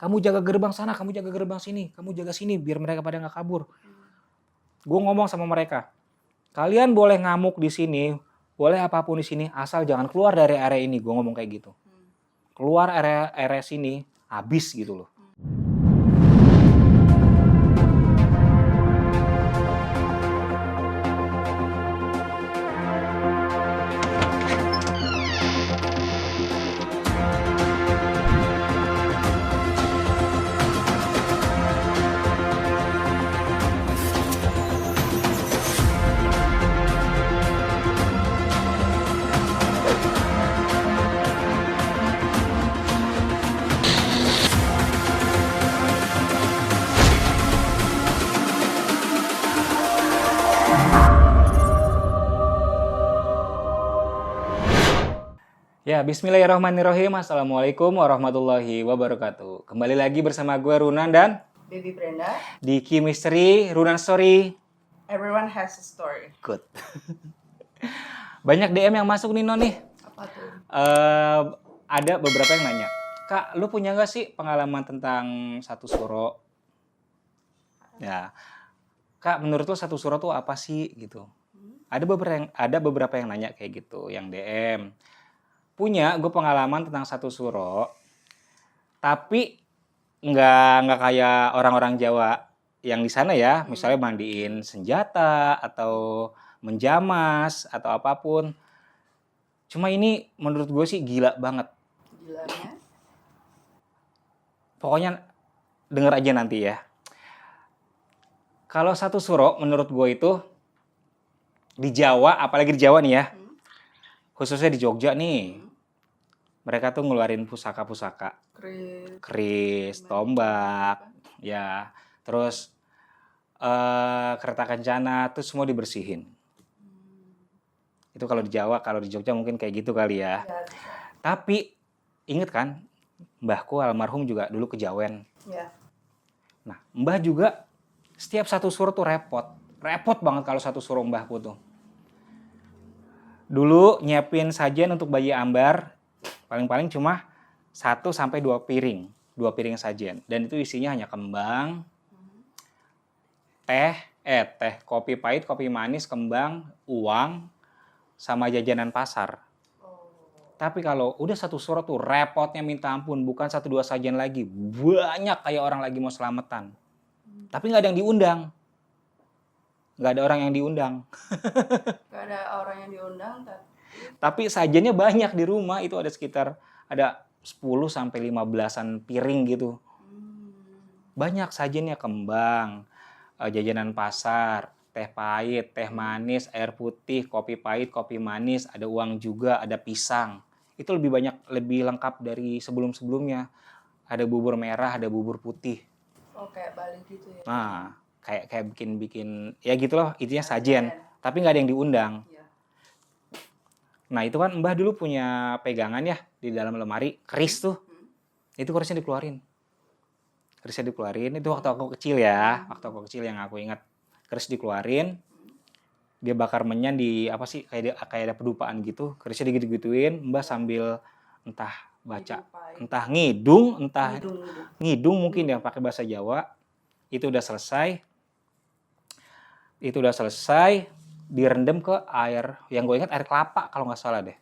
kamu jaga gerbang sana, kamu jaga gerbang sini, kamu jaga sini biar mereka pada nggak kabur. Gue ngomong sama mereka, kalian boleh ngamuk di sini, boleh apapun di sini, asal jangan keluar dari area ini. Gue ngomong kayak gitu. Keluar area sini, habis gitu loh. Ya, bismillahirrahmanirrahim. Assalamualaikum warahmatullahi wabarakatuh. Kembali lagi bersama gue Runan dan Baby Brenda. di Key Mystery Runan Story. Everyone has a story. Good. Banyak DM yang masuk nih, Non nih. Apa tuh? Ada beberapa yang nanya, Kak, lu punya nggak sih pengalaman tentang satu suro? Ya, Kak, menurut lu satu suro tuh apa sih gitu? Ada beberapa yang nanya kayak gitu, yang DM. Punya gue pengalaman tentang satu suro, tapi nggak kayak orang-orang Jawa yang di sana ya, misalnya mandiin senjata atau menjamas atau apapun. Cuma ini menurut gue sih gila banget. Gilanya? Pokoknya denger aja nanti ya. Kalau satu suro menurut gue itu di Jawa, apalagi di Jawa nih ya, khususnya di Jogja nih, mereka tuh ngeluarin pusaka-pusaka, keris, tombak, ya, terus kereta kencana tuh semua dibersihin. Itu kalau di Jawa, kalau di Jogja mungkin kayak gitu kali ya. Ya. Tapi inget kan, mbahku almarhum juga dulu kejawen. Ya. Nah, mbah juga setiap satu suro tuh repot banget kalau satu suro mbahku tuh. Dulu nyiapin sajian untuk bayi ambar, paling-paling cuma 1 sampai 2 piring. 2 piring sajian. Dan itu isinya hanya kembang, teh, kopi pahit, kopi manis, kembang, uang, sama jajanan pasar. Tapi kalau udah satu suro tuh repotnya minta ampun, bukan 1-2 sajian lagi. Banyak kayak orang lagi mau selamatan. Tapi nggak ada yang diundang. Nggak ada orang yang diundang. Gak ada orang yang diundang, Tapi sajiannya banyak di rumah, itu ada sekitar 10 sampai 15-an piring gitu. Banyak sajiannya, kembang, jajanan pasar, teh pahit, teh manis, air putih, kopi pahit, kopi manis, ada uang juga, ada pisang. Itu lebih banyak, lebih lengkap dari sebelum-sebelumnya. Ada bubur merah, ada bubur putih. Oh, kayak Bali gitu ya. Nah, kayak bikin ya gitu loh, intinya sajian. Tapi nggak ada yang diundang. Ya. Nah, itu kan Mbah dulu punya pegangan ya di dalam lemari, keris tuh. Itu kerisnya dikeluarin. Itu waktu aku kecil ya, waktu aku kecil yang aku ingat. Keris dikeluarin, dia bakar menyan di apa sih, kayak ada pedupaan gitu. Kerisnya digitu-gituin, Mbah sambil entah baca, entah ngidung mungkin ya pakai bahasa Jawa. Itu udah selesai, direndam ke air, yang gue ingat air kelapa kalau nggak salah deh.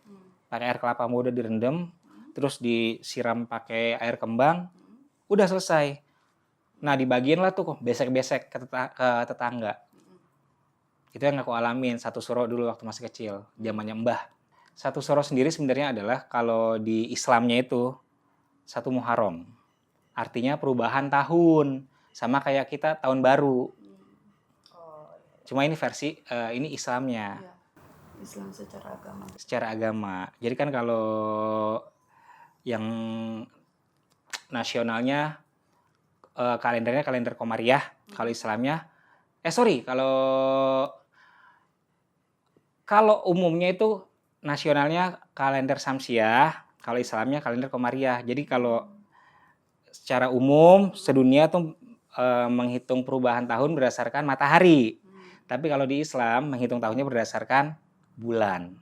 Pakai air kelapa muda direndam, terus disiram pakai air kembang, udah selesai. Nah, dibagiin lah tuh besek-besek ke tetangga. Itu yang aku alamin satu suro dulu waktu masih kecil, zamannya Mbah. Satu suro sendiri sebenarnya adalah kalau di Islamnya itu satu Muharram. Artinya perubahan tahun, sama kayak kita tahun baru. Cuma ini versi ini Islamnya. Ya. Islam Secara agama. Jadi kan kalau yang nasionalnya kalendernya kalender Komariah, kalau Islamnya kalau umumnya itu nasionalnya kalender Samsiah, kalau Islamnya kalender Komariah. Jadi kalau secara umum sedunia tuh menghitung perubahan tahun berdasarkan matahari. Tapi kalau di Islam menghitung tahunnya berdasarkan bulan.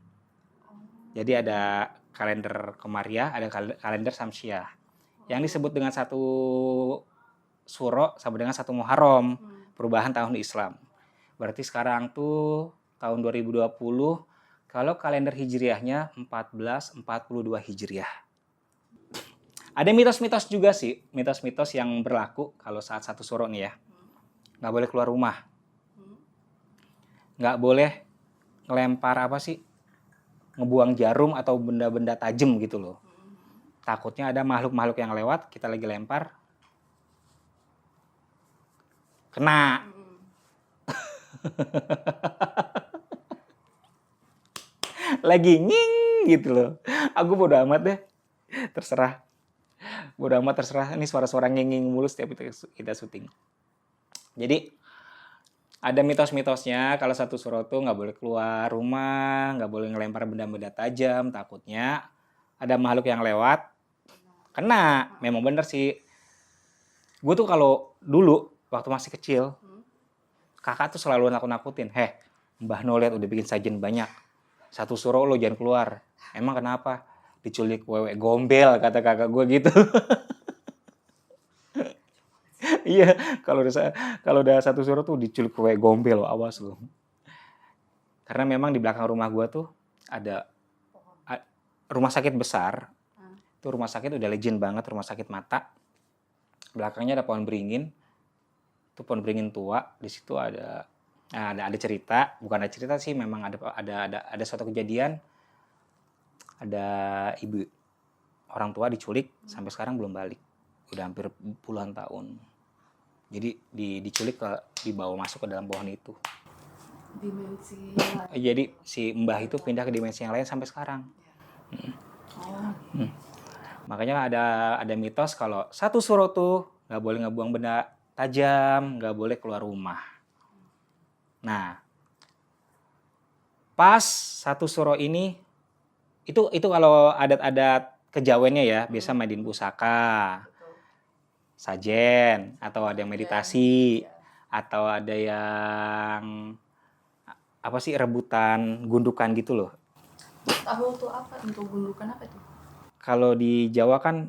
Jadi ada kalender Komariah, ada kalender Samsiah. Yang disebut dengan satu Suro sama dengan satu Muharram, perubahan tahun Islam. Berarti sekarang tuh tahun 2020, kalau kalender Hijriahnya 1442 Hijriah. Ada mitos-mitos juga sih, mitos-mitos yang berlaku kalau saat satu Suro nih ya. Nggak boleh keluar rumah. Nggak boleh ngelempar apa sih, ngebuang jarum atau benda-benda tajam gitu loh. Takutnya ada makhluk-makhluk yang lewat, kita lagi lempar, kena. Lagi nging gitu loh. Aku bodo amat deh. Terserah. Bodo amat terserah. Ini suara-suara nging mulu setiap kita syuting. Jadi ada mitos-mitosnya kalau satu Suro tuh nggak boleh keluar rumah, nggak boleh ngelempar benda-benda tajam, takutnya ada makhluk yang lewat, kena. Memang bener sih. Gue tuh kalau dulu waktu masih kecil, kakak tuh selalu nakut-nakutin. Mbah No liat udah bikin sajen banyak. Satu Suro lo jangan keluar. Emang kenapa? Diculik wewe gombel, kata kakak gue gitu. Iya, kalau udah satu Suro tuh diculik wewe gombel, awas lo. Karena memang di belakang rumah gue tuh ada rumah sakit besar. Itu rumah sakit udah legend banget, rumah sakit mata. Belakangnya ada pohon beringin. Itu pohon beringin tua. Di situ ada cerita, bukan ada cerita sih, memang ada suatu kejadian. Ada ibu orang tua diculik sampai sekarang belum balik. Udah hampir puluhan tahun. Jadi diculik dibawa masuk ke dalam pohon itu. Dimensi. Jadi si mbah itu pindah ke dimensi yang lain sampai sekarang. Makanya ada mitos kalau satu Suro tuh nggak boleh ngebuang benda tajam, nggak boleh keluar rumah. Nah, pas satu Suro ini itu kalau adat-adat kejawennya ya, biasa mainin pusaka, sajen, atau ada yang meditasi, atau ada yang apa sih, rebutan gundukan gitu loh. Tahu tuh apa? Untuk gundukan apa tuh? Kalau di Jawa kan,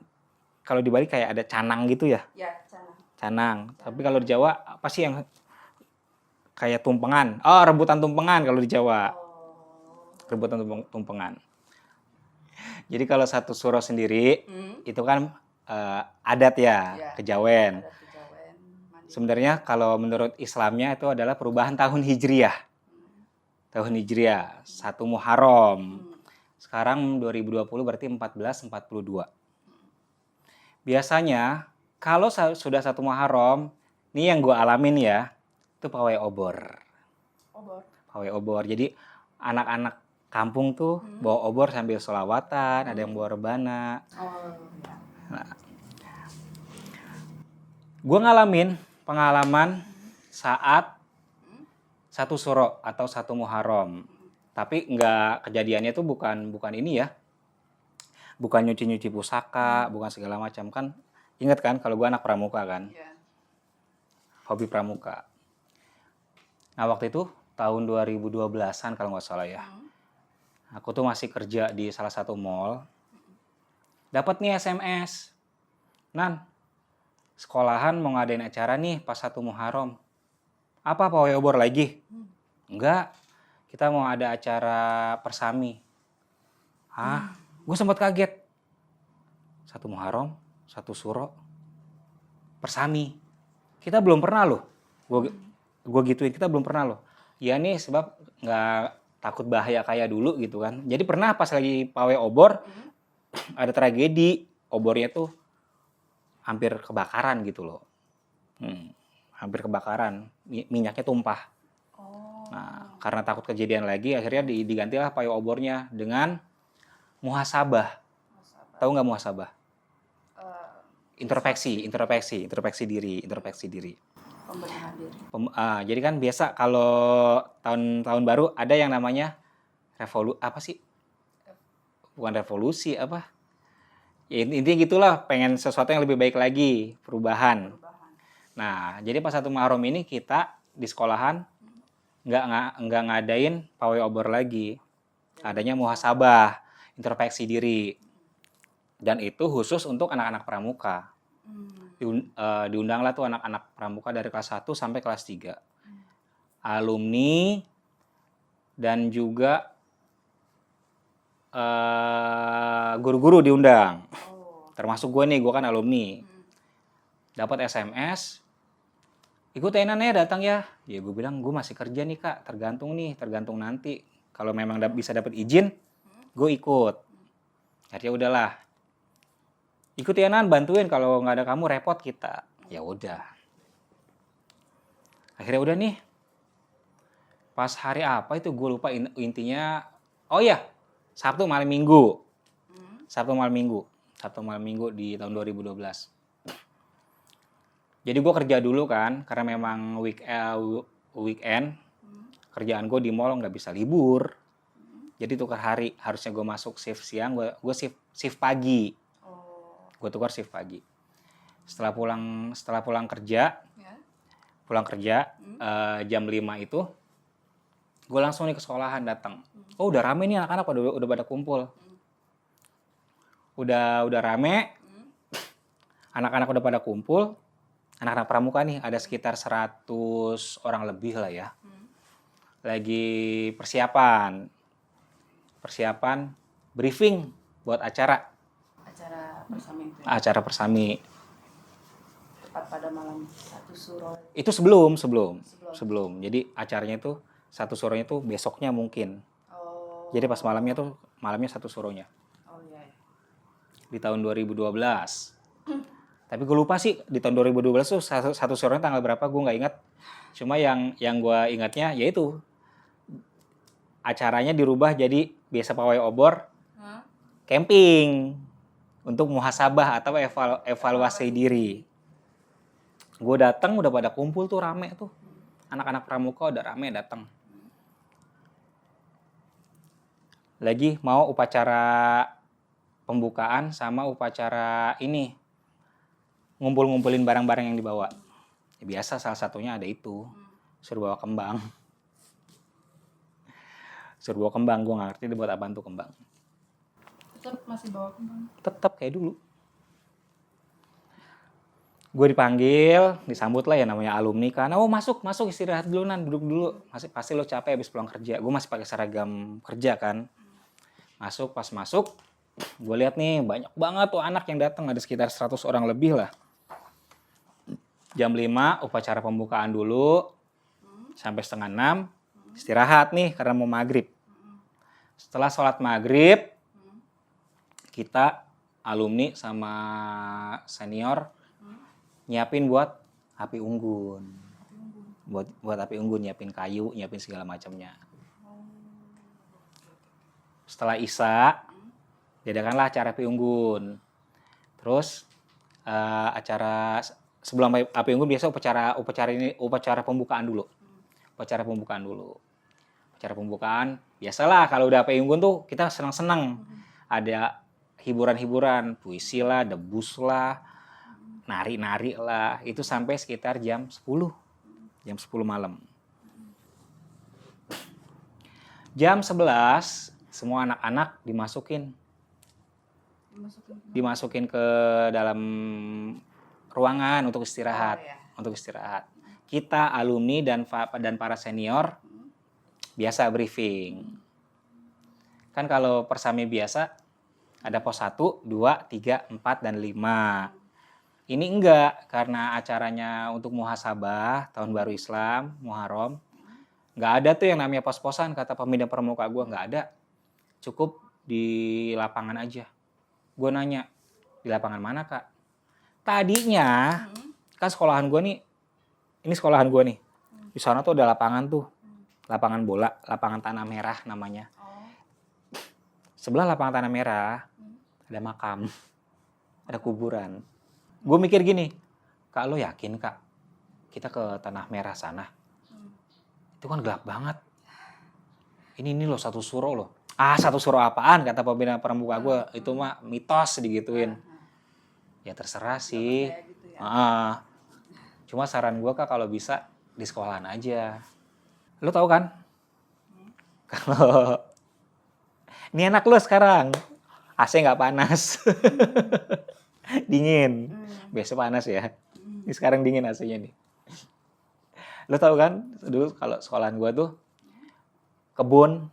kalau di Bali kayak ada canang gitu ya. Ya, canang. Canang. Tapi kalau di Jawa apa sih yang kayak tumpengan? Oh, rebutan tumpengan kalau di Jawa. Rebutan tumpengan. Jadi kalau satu Suro sendiri itu kan adat ya, kejawen. Sebenarnya kalau menurut Islamnya itu adalah perubahan tahun Hijriah. Tahun Hijriah, 1 Muharram. Sekarang 2020 berarti 1442. Biasanya kalau sudah 1 Muharram, ini yang gue alamin ya, itu pawai obor. Pawai obor. Jadi anak-anak kampung tuh bawa obor sambil sholawatan, ada yang bawa rebana. Nah, gue ngalamin pengalaman saat 1 Suro atau 1 Muharram. Tapi kejadiannya tuh bukan ini ya. Bukan nyuci-nyuci pusaka, bukan segala macam kan. Ingat kan kalau gue anak pramuka kan. Hobi pramuka. Nah, waktu itu tahun 2012-an kalau nggak salah ya. Aku tuh masih kerja di salah satu mall. Dapat nih SMS. Nan, sekolahan mau ngadain acara nih pas 1 Muharram. Apa pawai obor lagi? Enggak. Kita mau ada acara persami. Gue sempat kaget. 1 Muharram, 1 Suro, persami. Kita belum pernah loh. Gue gituin, kita belum pernah loh. Ya nih sebab nggak takut bahaya kayak dulu gitu kan. Jadi pernah pas lagi pawai obor, ada tragedi. Obornya tuh hampir kebakaran gitu loh. Hampir kebakaran. Minyaknya tumpah. Nah, karena takut kejadian lagi, akhirnya digantilah pawai obornya dengan muhasabah. Tahu nggak muhasabah? Introspeksi diri. Pembenahan diri. Jadi kan biasa kalau tahun baru ada yang namanya bukan revolusi apa? Ya, intinya gitulah, pengen sesuatu yang lebih baik lagi, perubahan. Nah, jadi pas 1 Muharram ini kita di sekolahan nggak ngadain pawai obor lagi. Adanya muhasabah, introspeksi diri. Dan itu khusus untuk anak-anak pramuka. Diundanglah tuh anak-anak pramuka dari kelas 1 sampai kelas 3. Alumni dan juga guru-guru diundang. Termasuk gue nih, gue kan alumni. Dapat SMS, ikut tenan ya, datang ya. Ya gue bilang gue masih kerja nih kak, tergantung nanti. Kalau memang bisa dapat izin, gue ikut. Akhirnya udahlah. Ikut ya Nan, bantuin, kalau nggak ada kamu repot kita. Ya udah. Akhirnya udah nih. Pas hari apa itu gue lupa intinya. Oh iya, Sabtu malam Minggu. Sabtu malam Minggu di tahun 2012. Jadi gue kerja dulu kan, karena memang weekend. Kerjaan gue di mall nggak bisa libur. Jadi tukar hari, harusnya gue masuk shift siang, gue shift pagi. Gue tukar shift pagi. Setelah pulang kerja, jam 5 itu, gue langsung nih ke sekolahan datang. Oh udah rame nih anak-anak, udah pada kumpul. Udah rame, anak-anak udah pada kumpul. Anak-anak pramuka nih ada sekitar 100 orang lebih lah ya. Lagi persiapan briefing buat acara Persami itu ya? Acara persami. Tepat pada malam satu suro. Itu sebelum. Jadi acaranya itu satu suronya itu besoknya mungkin. Jadi pas malamnya satu suronya. Iya. Di tahun 2012. Tapi gue lupa sih di tahun 2012 tuh satu suronya tanggal berapa, gue nggak ingat. Cuma yang gue ingatnya yaitu acaranya dirubah jadi biasa pawai obor, camping untuk muhasabah atau evaluasi diri. Gue datang udah pada kumpul tuh rame tuh. Anak-anak pramuka udah rame datang. Lagi mau upacara pembukaan sama upacara ini. Ngumpul-ngumpulin barang-barang yang dibawa. Ya, biasa salah satunya ada itu. Suruh bawa kembang. Gue gak ngerti dia buat apaan tuh kembang. Tetap masih bawa kembang? Tetap kayak dulu. Gue dipanggil, disambut lah ya namanya alumni kan. Oh masuk istirahat dulu Nan, duduk dulu. Pasti lo capek habis pulang kerja. Gue masih pakai seragam kerja kan. Pas masuk, gue lihat nih banyak banget tuh anak yang datang, ada sekitar 100 orang lebih lah. Jam 5 upacara pembukaan dulu, sampai setengah 6 istirahat nih karena mau maghrib. Setelah sholat maghrib, kita alumni sama senior nyiapin buat api unggun. Buat api unggun, nyiapin kayu, nyiapin segala macamnya. Setelah Isya, diadakanlah acara api unggun. Terus acara sebelum api unggun biasa upacara pembukaan dulu. Upacara pembukaan biasalah kalau udah api unggun tuh kita senang-senang. Ada hiburan-hiburan, puisi lah, debus lah, nari-nari lah. Itu sampai sekitar jam 10 malam. Jam 11 semua anak-anak dimasukin ke dalam ruangan untuk istirahat. Kita alumni dan para senior biasa briefing. Kan kalau persami biasa ada pos 1, 2, 3, 4 dan 5. Ini enggak, karena acaranya untuk muhasabah tahun baru Islam, Muharram. Enggak ada tuh yang namanya pos-posan, kata pembina pramuka gue, enggak ada. Cukup di lapangan aja. Gue nanya, di lapangan mana kak? Tadinya, kan sekolahan gue nih, ini sekolahan gue nih. Di sana tuh ada lapangan tuh, lapangan bola, lapangan tanah merah namanya. Sebelah lapangan tanah merah, ada makam, ada kuburan. Gue mikir gini, kak lo yakin kak, kita ke tanah merah sana? Itu kan gelap banget. Ini loh satu suro loh. Satu suro apaan, kata pembina pramuka gue. Itu mah mitos digituin. Ya terserah sih. Cuma saran gue kak kalau bisa di sekolahan aja. Lo tahu kan? Kalau ini anak lo sekarang AC nggak panas. Dingin. Biasa panas ya. Ini sekarang dingin AC-nya nih. Lo tau kan, dulu kalau sekolahan gua tuh kebun,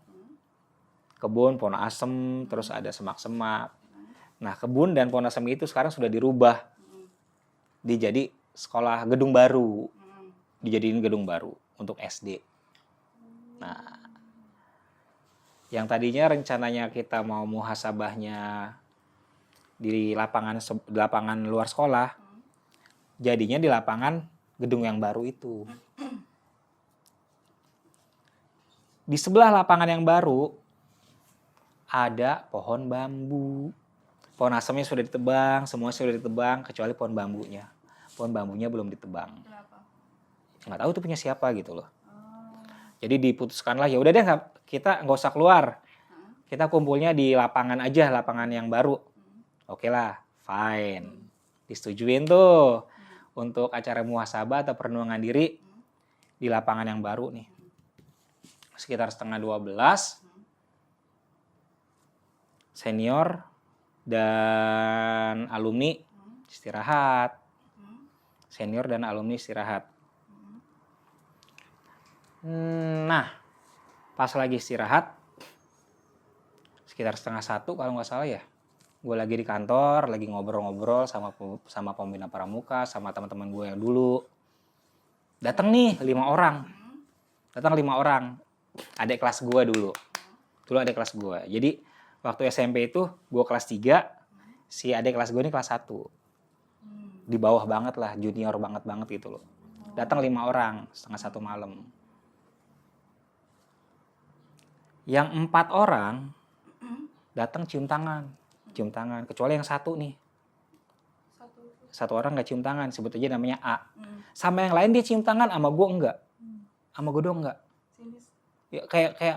pohon asem, terus ada semak-semak. Nah, kebun dan pohon asem itu sekarang sudah dirubah. Dijadi sekolah gedung baru. Dijadiin gedung baru untuk SD. Nah, yang tadinya rencananya kita mau muhasabahnya di lapangan luar sekolah, jadinya di lapangan gedung yang baru itu. Di sebelah lapangan yang baru ada pohon bambu. Pohon asemnya sudah ditebang, semua sudah ditebang kecuali pohon bambunya. Pohon bambunya belum ditebang. Kenapa? Nggak tahu itu punya siapa gitu loh. Jadi diputuskanlah ya udah deh kita nggak usah keluar. Kita kumpulnya di lapangan aja, lapangan yang baru. Oke lah, fine. Disetujuin tuh untuk acara muhasabah atau perenungan diri di lapangan yang baru nih. Sekitar 11:30, senior dan alumni istirahat. Senior dan alumni istirahat. Nah, pas lagi istirahat, sekitar 12:30 kalau nggak salah ya, gue lagi di kantor, lagi ngobrol-ngobrol sama pembina pramuka, sama teman-teman gue yang dulu. Datang nih 5 orang. Adik kelas gue dulu. Dulu adik kelas gue. Jadi waktu SMP itu gue kelas 3, si adik kelas gue ini kelas 1. Di bawah banget lah, junior banget gitu loh. Datang 5 orang, 12:30 malam. Yang 4 orang datang cium tangan, kecuali yang 1 nih. 1 orang nggak cium tangan, sebut aja namanya A. Sama yang lain dia cium tangan, sama gue enggak. Sama gue doang enggak. Sinis. Ya,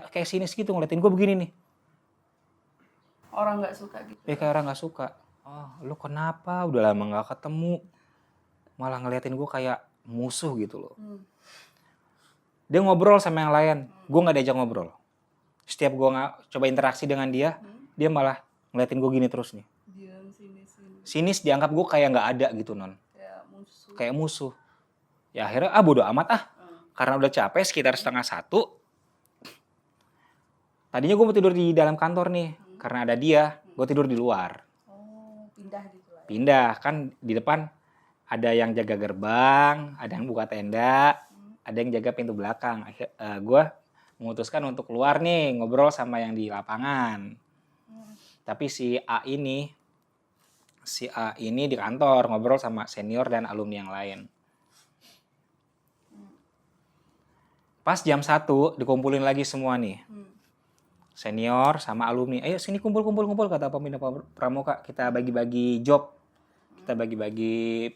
kayak sinis gitu ngeliatin gue begini nih. Orang nggak suka gitu. Kayak orang nggak suka. Oh, lu kenapa? Udah lama nggak ketemu. Malah ngeliatin gue kayak musuh gitu loh. Dia ngobrol sama yang lain, gue nggak diajak ngobrol. Setiap gue coba interaksi dengan dia, dia malah ngeliatin gue gini terus nih. Diam, sinis. Sinis, dianggap gue kayak nggak ada gitu non. Kayak musuh. Ya akhirnya bodo amat karena udah capek sekitar 12:30. Tadinya gue mau tidur di dalam kantor nih, karena ada dia, gue tidur di luar. Oh, pindah gitu lah. Pindah, kan di depan ada yang jaga gerbang, ada yang buka tenda, ada yang jaga pintu belakang. Gue memutuskan untuk keluar nih, ngobrol sama yang di lapangan. Tapi si A ini di kantor ngobrol sama senior dan alumni yang lain. Pas jam 1 dikumpulin lagi semua nih. Senior sama alumni. Ayo sini kumpul kata pembina pramuka. Kita bagi-bagi job. Kita bagi-bagi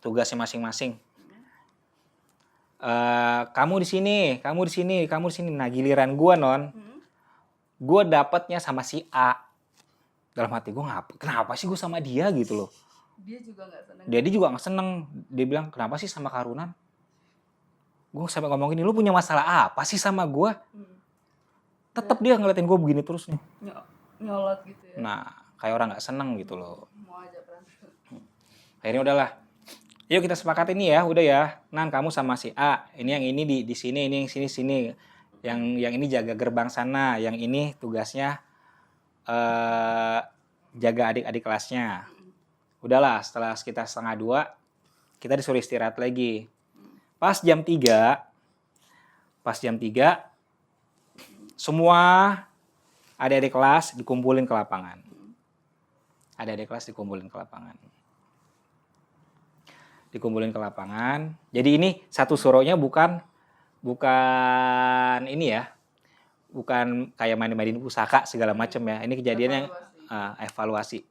tugasnya masing-masing. Kamu di sini. Nah, giliran gue non. Gue dapetnya sama si A. Dalam hati gue kenapa sih gue sama dia gitu loh. Dia juga nggak seneng. Dia juga nggak seneng. Dia bilang kenapa sih sama Karunan. Gue sampai ngomong gini, lu punya masalah apa sih sama gue? Tetep dia ngeliatin gue begini terus nih. Nyolot gitu ya. Nah, kayak orang nggak seneng gitu loh. Mau aja berantem. Akhirnya udahlah. Yuk kita sepakat ini ya, udah ya. Nan kamu sama si A, ini yang ini di sini, ini yang sini. Yang ini jaga gerbang sana, yang ini tugasnya jaga adik-adik kelasnya. Udahlah, setelah sekitar 1:30 kita disuruh istirahat lagi. Pas jam 3 semua adik-adik kelas dikumpulin ke lapangan. Dikumpulin ke lapangan. Jadi ini satu suruhnya bukan ini ya. Bukan kayak main-mainin pusaka segala macam ya. Ini kejadiannya evaluasi.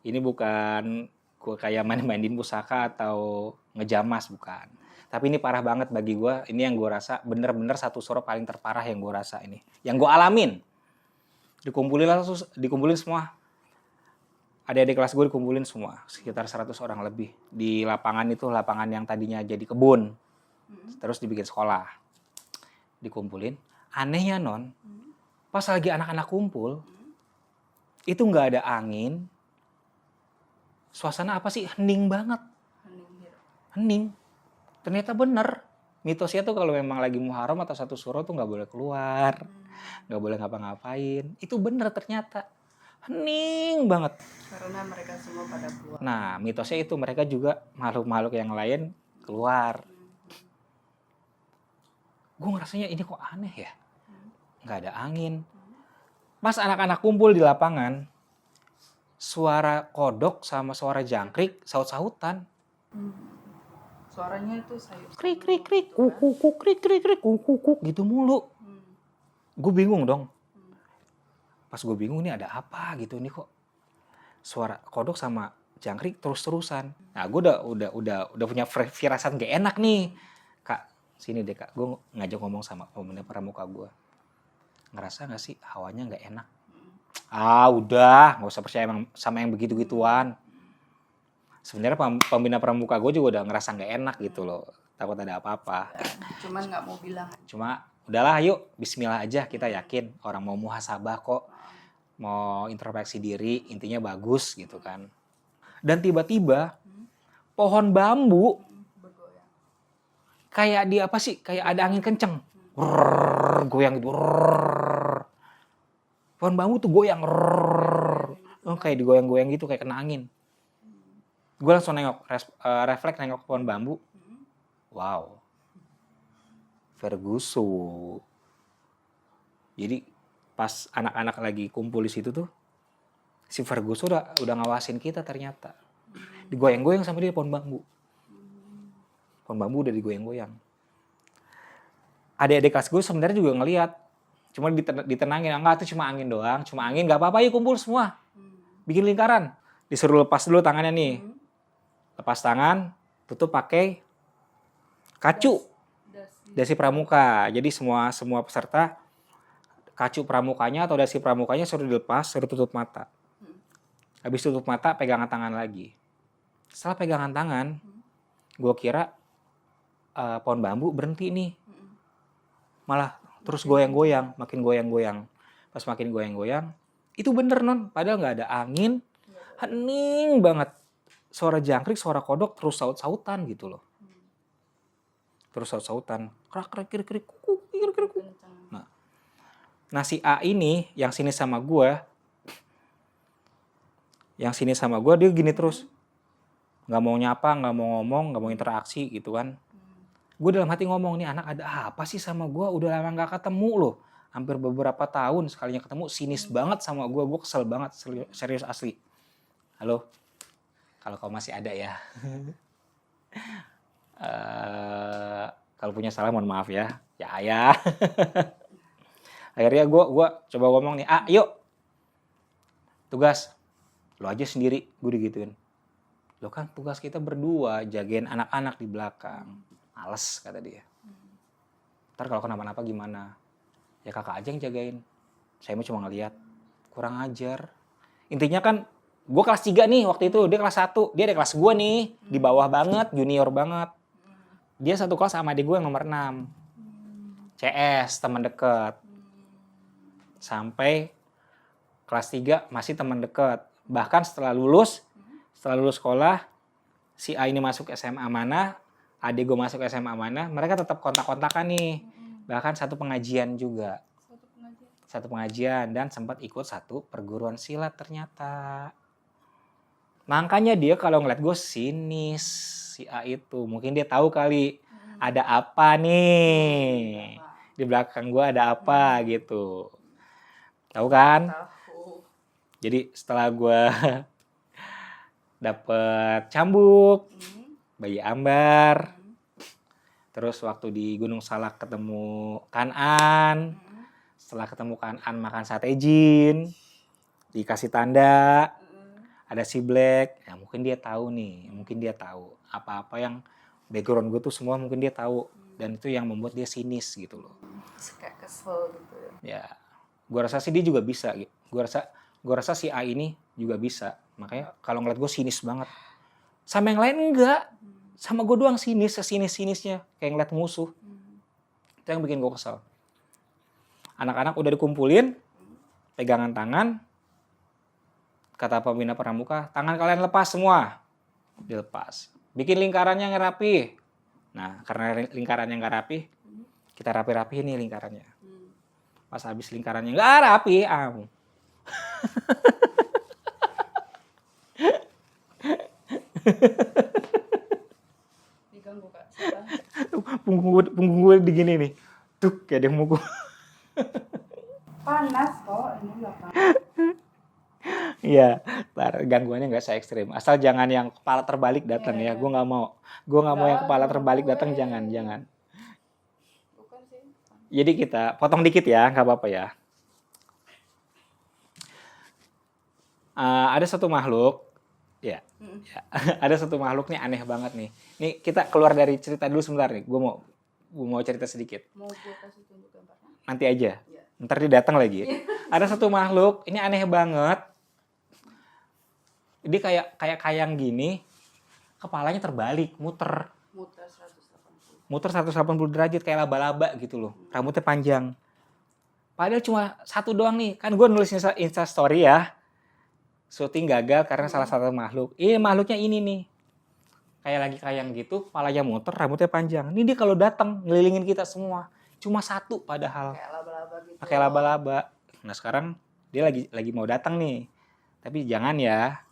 Ini bukan kayak main-mainin pusaka atau ngejamas, bukan. Tapi ini parah banget bagi gue. Ini yang gue rasa bener-bener satu soro paling terparah yang gue rasa ini. Yang gue alamin. Dikumpulin semua. Adik-adik kelas gue dikumpulin semua. Sekitar 100 orang lebih. Di lapangan itu, lapangan yang tadinya jadi kebun. Terus dibikin sekolah. Dikumpulin. Anehnya non, pas lagi anak-anak kumpul, Itu nggak ada angin. Suasana apa sih? Hening banget. Hening. Ternyata bener. Mitosnya tuh kalau memang lagi Muharram atau satu suro tuh nggak boleh keluar. Nggak boleh ngapa-ngapain. Itu bener ternyata. Hening banget. Karena mereka semua pada keluar. Nah, mitosnya itu mereka juga makhluk-makhluk yang lain keluar. Gue ngerasanya ini kok aneh ya. Nggak ada angin. Pas anak-anak kumpul di lapangan, suara kodok sama suara jangkrik saut-sautan. Suaranya itu sayup. Krik krik krik, kuk krik krik krik, kuk gitu mulu. Gue bingung dong. Pas gue bingung ini ada apa gitu, ini kok suara kodok sama jangkrik terus-terusan. Nah, gue udah punya firasat gak enak nih. Kak, sini deh Kak, gue ngajak ngomong sama pemuda pramuka gue. Ngerasa gak sih hawanya gak enak? Udah, gak usah percaya sama yang begitu-gituan. Sebenarnya pembina pramuka gue juga udah ngerasa gak enak gitu loh. Takut ada apa-apa. Cuman gak mau bilang. Cuma udahlah yuk, bismillah aja, kita yakin orang mau muhasabah kok. Mau introspeksi diri, intinya bagus gitu kan. Dan tiba-tiba pohon bambu kayak di apa sih? Kayak ada angin kenceng. Goyang gitu. Pohon bambu tuh goyang. Kayak digoyang-goyang gitu, kayak kena angin. Gue langsung nengok, refleks nengok pohon bambu. Wow. Ferguson. Jadi pas anak-anak lagi kumpul di situ tuh, si Ferguson udah ngawasin kita ternyata. Digoyang-goyang sama dia pohon bambu. Pohon bambu udah digoyang-goyang. Adik-adik kelas gue sebenarnya juga ngelihat. Cuma ditenangin, enggak itu cuma angin doang. Cuma angin, gak apa-apa yuk kumpul semua. Bikin lingkaran. Disuruh lepas dulu tangannya nih. Lepas tangan, tutup pakai kacu. Dasi pramuka. Jadi semua peserta kacu pramukanya atau dasi pramukanya suruh dilepas, suruh tutup mata. Habis tutup mata, pegangan tangan lagi. Setelah pegangan tangan, gue kira pohon bambu berhenti nih. Malah terus goyang-goyang, makin goyang-goyang. Pas makin goyang-goyang, itu bener non. Padahal nggak ada angin, hening banget. Suara jangkrik, suara kodok terus saut-sautan gitu loh. Terus saut-sautan. Krak, krik, krik, kuk, krik, krik, kuk. Nah si A ini yang sini sama gue, dia gini terus. Nggak mau nyapa, nggak mau ngomong, nggak mau interaksi gitu kan. Gue dalam hati ngomong, nih anak ada apa sih sama gue? Udah lama gak ketemu loh. Hampir beberapa tahun sekalinya ketemu, sinis banget sama gue. Gue kesel banget, serius asli. Halo, kalau kau masih ada ya. Kalau punya salah mohon maaf ya. Ya ayah. Akhirnya gue coba ngomong nih, yuk. Tugas, lo aja sendiri, gue digituin. Lo kan tugas kita berdua, jagain anak-anak di belakang. Males kata dia. Ntar kalau kenapa-napa gimana? Ya kakak aja yang jagain. Saya mah cuma ngeliat. Kurang ajar. Intinya kan gue kelas 3 nih waktu itu. Dia kelas 1. Dia ada kelas gue nih. Di bawah banget. Junior banget. Dia satu kelas sama adik gue yang nomor 6. CS teman deket. Sampai kelas 3 masih teman deket. Bahkan setelah lulus sekolah. Si A ini masuk SMA mana. Adik gue masuk SMA mana, mereka tetap kontak-kontakan nih. Bahkan satu pengajian juga. Satu pengajian dan sempat ikut satu perguruan silat ternyata. Makanya dia kalau ngeliat gue sinis, si A itu. Mungkin dia tahu kali ada apa nih. Di belakang gue ada apa gitu. Tahu kan? Tahu. Jadi setelah gue dapet cambuk, bayi ambar. Terus waktu di Gunung Salak ketemu Kan'an. Setelah ketemu Kan'an makan sate jin. Dikasih tanda. Ada si Black. Ya mungkin dia tahu nih. Mungkin dia tahu. Apa-apa yang background gue tuh semua mungkin dia tahu. Dan itu yang membuat dia sinis gitu loh. Kayak kesel gitu ya. Ya. Gue rasa sih dia juga bisa. Gue rasa si A ini juga bisa. Makanya kalau ngeliat gue sinis banget. Sama yang lain enggak. Sama gue doang sinis, sesinis-sinisnya. Kayak ngeliat musuh. Itu yang bikin gue kesel. Anak-anak udah dikumpulin. Pegangan tangan. Kata pembina pramuka, tangan kalian lepas semua. Dilepas. Bikin lingkarannya yang rapi. Nah, karena lingkarannya nggak rapi, kita rapi-rapi nih lingkarannya. Pas habis lingkarannya nggak rapi, Diganggu Kak. Siapa? punggung gue digini nih. Tuh, kayak ada yang mukul. Panas kok, ini nggak panas. Iya, gangguannya nggak se ekstrim. Asal jangan yang kepala terbalik datang ya. Gue nggak mau. Gue nggak mau yang kepala terbalik datang, jangan. Bukan sih. Jadi kita potong dikit ya, nggak apa-apa ya. Ada satu makhluk, ya, ada satu makhluk nih aneh banget nih. Nih kita keluar dari cerita dulu sebentar nih. Gue mau cerita sedikit. Mau gue kasih tunjuk gambarnya? Nanti aja. Iya. Ntar dia datang lagi. Ada satu makhluk, ini aneh banget. Dia kayak kayang gini, kepalanya terbalik, muter. Muter 180. Muter 180 derajat kayak laba-laba gitu loh. Rambutnya panjang. Padahal cuma satu doang nih. Kan gue nulis Insta story ya. Syuting gagal karena salah satu makhluk. Makhluknya ini nih. Kayak lagi kayang gitu, kepalanya muter, rambutnya panjang. Ini dia kalau datang ngelilingin kita semua. Cuma satu padahal. Kayak laba-laba gitu. Pakai laba-laba. Nah sekarang dia lagi mau datang nih. Tapi jangan ya.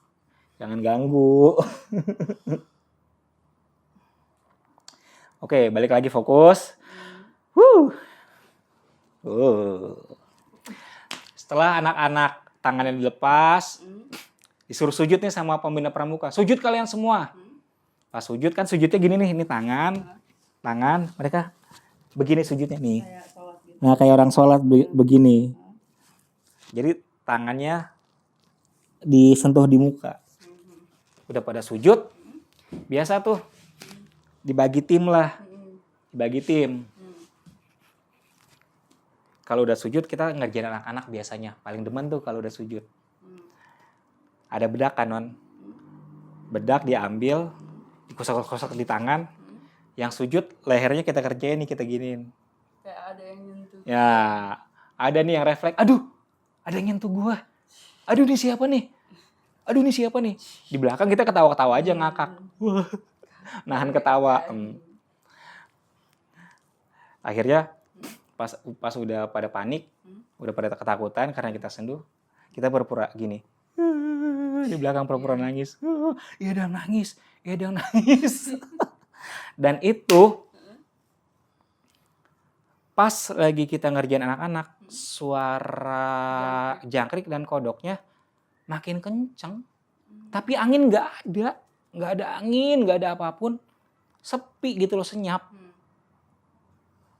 Jangan ganggu. Oke, balik lagi fokus. Setelah anak-anak tangannya dilepas, disuruh sujud nih sama pembina pramuka. Sujud kalian semua. Pas sujud kan sujudnya gini nih, ini tangan, mereka begini sujudnya nih. Kayak sholat gitu. Nah kayak orang sholat begini. Jadi tangannya disentuh di muka. Udah pada sujud, biasa tuh dibagi tim lah, dibagi tim. Kalau udah sujud kita ngerjain anak-anak biasanya, paling demen tuh kalau udah sujud. Ada bedak kan non, bedak diambil, dikosok-kosok di tangan, yang sujud lehernya kita kerjain nih, kita giniin. Kayak ada yang nyentuh. Ya, ada nih yang refleks, aduh, ada yang nyentuh gua, aduh ini siapa nih? Di belakang kita ketawa-ketawa aja ngakak. Nahan ketawa. Akhirnya pas udah pada panik, udah pada ketakutan karena kita senduh, kita pura-pura gini. Di belakang pura-pura nangis. Iya dong nangis. Dan itu pas lagi kita ngerjain anak-anak, suara jangkrik dan kodoknya makin kenceng, tapi angin nggak ada angin, nggak ada apapun, sepi gitu loh, senyap.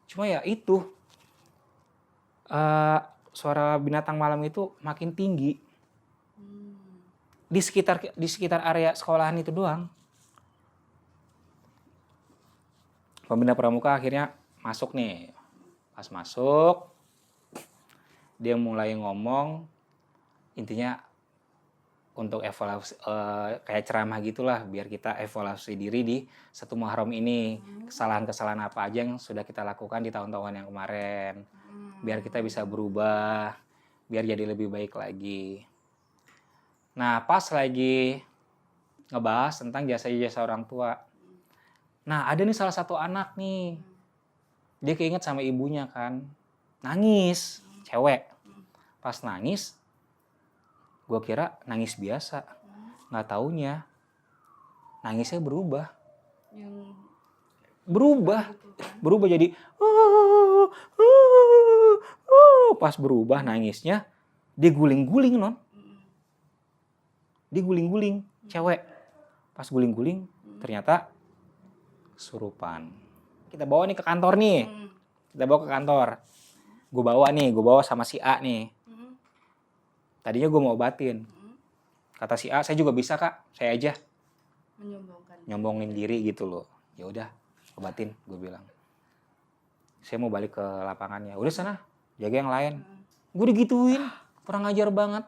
Cuma ya itu suara binatang malam itu makin tinggi di sekitar area sekolahan itu doang. Pembina pramuka akhirnya masuk nih, pas masuk dia mulai ngomong, intinya untuk evaluasi kayak ceramah gitulah, biar kita evaluasi diri di 1 Muharram ini, kesalahan-kesalahan apa aja yang sudah kita lakukan di tahun-tahun yang kemarin, biar kita bisa berubah, biar jadi lebih baik lagi. Nah pas lagi ngebahas tentang jasa-jasa orang tua, nah ada nih salah satu anak nih, dia keinget sama ibunya kan, nangis, cewek. Pas nangis, gue kira nangis biasa, nggak taunya nangisnya berubah jadi pas berubah nangisnya dia guling-guling non, cewek. Pas guling-guling ternyata kesurupan. Kita bawa nih ke kantor nih, gue bawa sama si A nih. Tadinya gue mau obatin. Kata si A, saya juga bisa kak, saya aja. Nyombongin diri gitu loh. Ya udah, obatin, gue bilang. Saya mau balik ke lapangannya. Udah sana, jaga yang lain. Gue digituin, kurang ajar banget.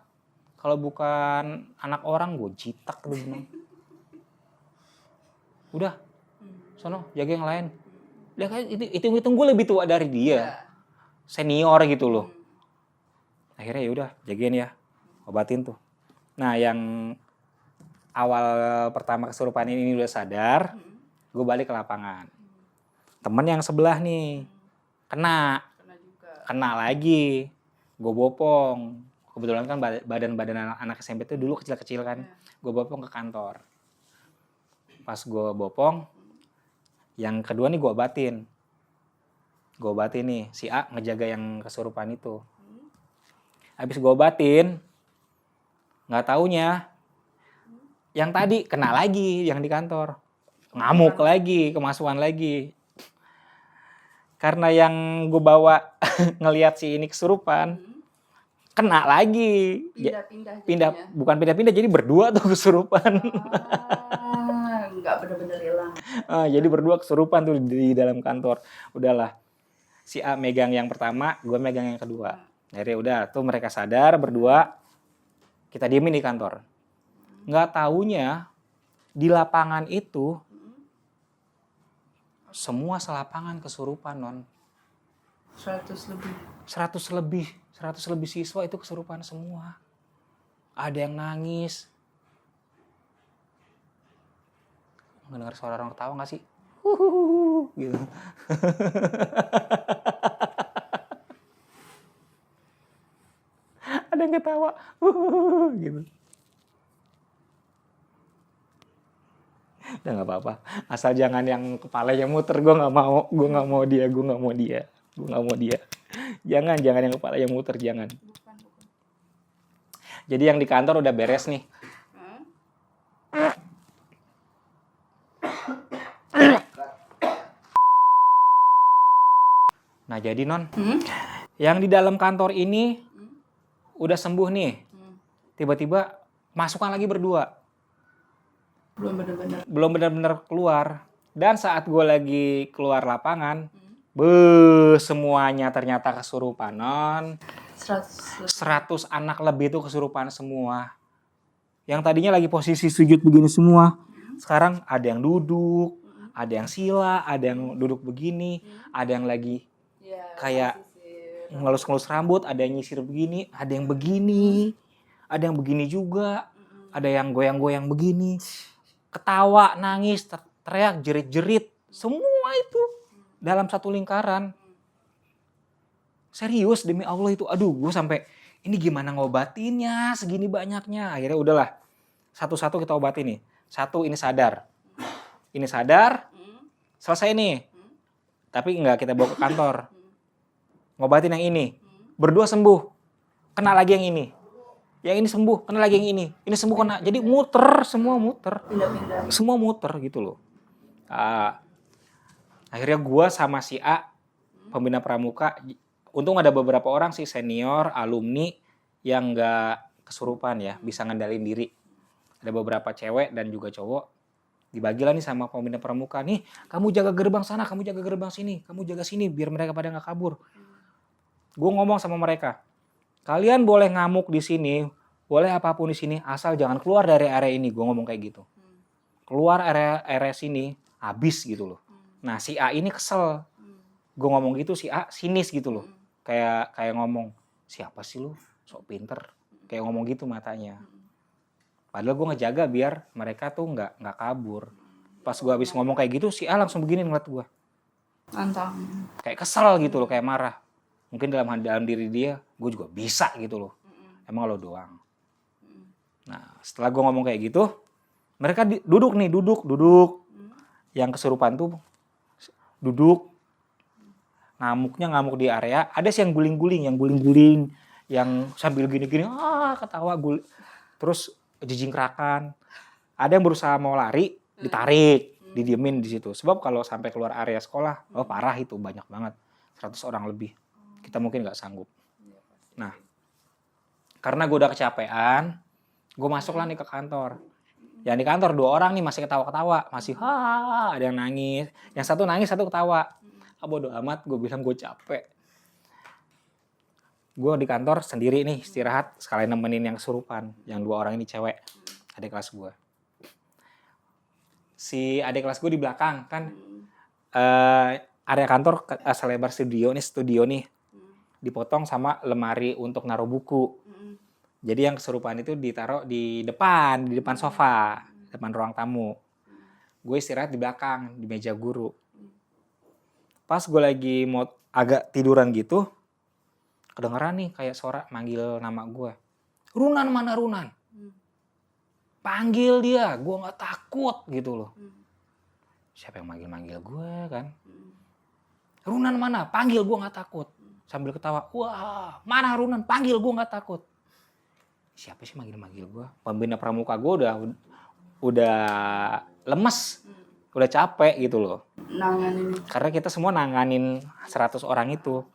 Kalau bukan anak orang, gue jitak lu bilang. Udah, sono, jaga yang lain. Dia kan hitung-hitung gue lebih tua dari dia. Senior gitu loh. Akhirnya ya udah, jagain ya. Obatin tuh. Nah yang awal pertama kesurupan ini udah sadar, gue balik ke lapangan. Temen yang sebelah nih kena juga. kena lagi, gue bopong. Kebetulan kan badan-badan anak SMP itu dulu kecil-kecil kan, gue bopong ke kantor. Pas gue bopong, yang kedua nih gue obatin nih, si A ngejaga yang kesurupan itu. Habis gue obatin, nggak taunya yang tadi kena lagi yang di kantor, ngamuk lagi, kemasukan lagi. Karena yang gue bawa ngelihat si ini kesurupan, kena lagi. Bukan pindah-pindah, jadi berdua tuh kesurupan. Nggak bener-bener hilang. Jadi berdua kesurupan tuh di dalam kantor. Udahlah, si A megang yang pertama, gue megang yang kedua. Akhirnya udah tuh mereka sadar berdua, kita diemin di kantor. Nggak taunya di lapangan itu semua selapangan kesurupan, Non. 100 lebih siswa itu kesurupan semua. Ada yang nangis. Ngedengar suara orang ketawa nggak sih? Gitu. Ada yang ketawa. Gitu. Udah nggak apa-apa. Asal jangan yang kepalanya muter. Gue nggak mau dia. Jangan yang kepalanya muter, jangan. Jadi yang di kantor udah beres nih. Nah jadi Non, yang di dalam kantor ini udah sembuh nih. Tiba-tiba masukkan lagi berdua. Belum benar-benar keluar. Dan saat gue lagi keluar lapangan, semuanya ternyata kesurupan, Non. 100 anak lebih tuh kesurupan semua. Yang tadinya lagi posisi sujud begini semua, sekarang ada yang duduk, ada yang sila, ada yang duduk begini, ada yang lagi kayak ngelus-ngelus rambut, ada yang nyisir begini, ada yang begini juga, ada yang goyang-goyang begini, ketawa, nangis, teriak, jerit-jerit, semua itu dalam satu lingkaran. Serius demi Allah itu, aduh gue sampai ini gimana ngobatinnya segini banyaknya. Akhirnya udahlah, satu-satu kita obatin nih. Satu ini sadar, selesai nih. Tapi enggak, kita bawa ke kantor. Ngobatin yang ini, berdua sembuh, kena lagi yang ini. Yang ini sembuh, kena lagi yang ini sembuh, kena. Jadi muter, semua muter gitu loh. Akhirnya gue sama si A, pembina pramuka, untung ada beberapa orang sih senior, alumni yang nggak kesurupan ya, bisa ngendalin diri. Ada beberapa cewek dan juga cowok. Dibagilah nih sama pembina pramuka, nih kamu jaga gerbang sana, kamu jaga gerbang sini, kamu jaga sini biar mereka pada nggak kabur. Gue ngomong sama mereka, kalian boleh ngamuk di sini, boleh apapun di sini, asal jangan keluar dari area ini. Gue ngomong kayak gitu. Keluar area sini, habis gitu loh. Nah si A ini kesel. Gue ngomong gitu, si A sinis gitu loh. Kayak ngomong, siapa sih lu? Sok pinter. Kayak ngomong gitu matanya. Padahal gue ngejaga biar mereka tuh nggak kabur. Pas gue habis ngomong kayak gitu, si A langsung begini ngeliat gue. Antang. Kayak kesel gitu loh, kayak marah. Mungkin dalam diri dia, gue juga bisa gitu loh. Emang lo doang. Nah setelah gue ngomong kayak gitu, mereka duduk. Yang kesurupan tuh duduk. Ngamuknya ngamuk di area. Ada sih yang guling-guling, yang sambil gini-gini, ketawa guling. Terus jijingkrakan. Ada yang berusaha mau lari, ditarik, didiemin di situ. Sebab kalau sampai keluar area sekolah, parah itu, banyak banget. 100 orang lebih. Kita mungkin nggak sanggup. Nah, karena gue udah kecapean, gue masuklah nih ke kantor. Yang di kantor 2 orang nih masih ketawa-ketawa, masih ada yang nangis. Yang satu nangis, satu ketawa. Bodo amat, gue bilang gue capek. Gue di kantor sendiri nih istirahat, sekalian nemenin yang kesurupan. Yang 2 orang ini cewek, adik kelas gue. Si adik kelas gue di belakang kan, area kantor selebar studio nih, dipotong sama lemari untuk naruh buku. Jadi yang kesurupan itu ditaruh di depan sofa, depan ruang tamu. Gue istirahat di belakang, di meja guru. Pas gue lagi mau agak tiduran gitu, kedengeran nih kayak suara manggil nama gue. Runan, mana Runan? Panggil dia, gue gak takut gitu loh. Siapa yang manggil-manggil gue kan? Runan mana? Panggil, gue gak takut. Sambil ketawa, wah mana Runan? Panggil, gue gak takut. Siapa sih manggil-manggil gue? Pembina pramuka gue udah lemes, udah capek gitu loh. Nanganin. Karena kita semua nanganin 100 orang itu.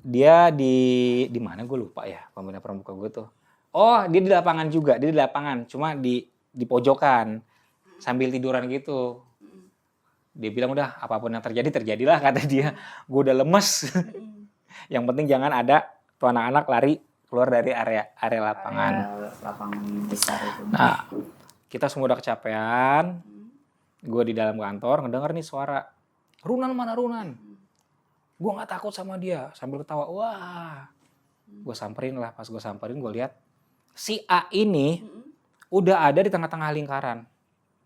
Dia di mana gue lupa ya pembina pramuka gue tuh. Oh, dia di lapangan juga, dia di lapangan, cuma di pojokan sambil tiduran gitu. Dia bilang udah apapun yang terjadilah kata dia. Gue udah lemes. Yang penting jangan ada tuh anak-anak lari keluar dari area lapangan. Area lapangan besar itu. Nah, kita semua udah kecapean. Gue di dalam kantor ngedenger nih suara. Runan mana Runan? Gue gak takut sama dia. Sambil ketawa, wah. Gue samperin lah. Pas gue samperin gue lihat si A ini udah ada di tengah-tengah lingkaran.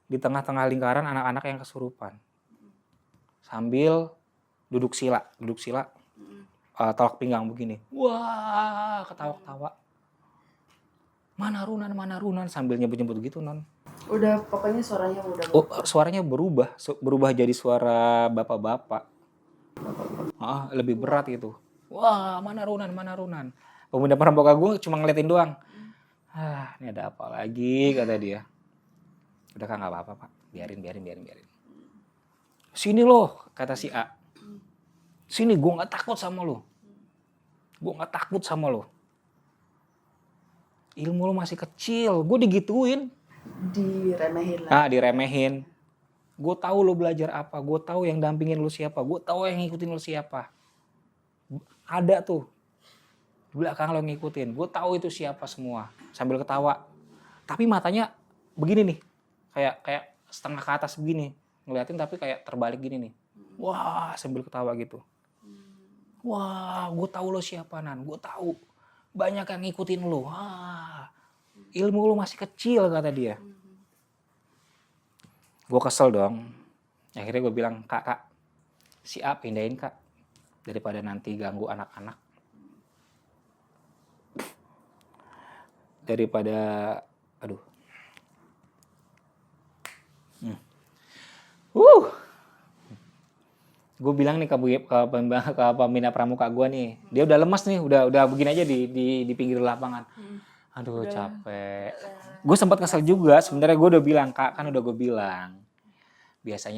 Di tengah-tengah lingkaran anak-anak yang kesurupan. Sambil duduk sila. Tolak pinggang begini. Wah, ketawa-ketawa. Mana Runan sambil nyebut-nyebut gitu non. Udah pokoknya suaranya udah. Oh, suaranya berubah jadi suara bapak-bapak. Lebih berat gitu. Wah, mana Runan. Pemuda pramuka gue cuma ngeliatin doang. Ini ada apa lagi kata dia. Udah Kak, nggak apa-apa Pak. Biarin. Sini loh kata si A. Sini, gue nggak takut sama lo. Ilmu lo masih kecil. Gue digituin. Diremehin lah. Diremehin. Gue tahu lo belajar apa. Gue tahu yang dampingin lo siapa. Gue tahu yang ngikutin lo siapa. Ada tuh di belakang lo ngikutin. Gue tahu itu siapa semua. Sambil ketawa. Tapi matanya begini nih. Kayak setengah ke atas begini. Ngeliatin tapi kayak terbalik gini nih. Wah, sambil ketawa gitu. Wah, gue tahu lo siapa Nan. Gue tahu. Banyak yang ngikutin lo. Wah, ilmu lo masih kecil kata dia. Gue kesel dong. Akhirnya gue bilang, Kak, si A pindahin Kak. Daripada nanti ganggu anak-anak. Daripada, gue bilang nih ke pembina pramuka gue nih, dia udah lemas nih, udah begini aja di pinggir lapangan. Aduh udah capek. Gue sempat kesel juga, sebenarnya gue udah bilang Kak, kan udah gue bilang. Biasa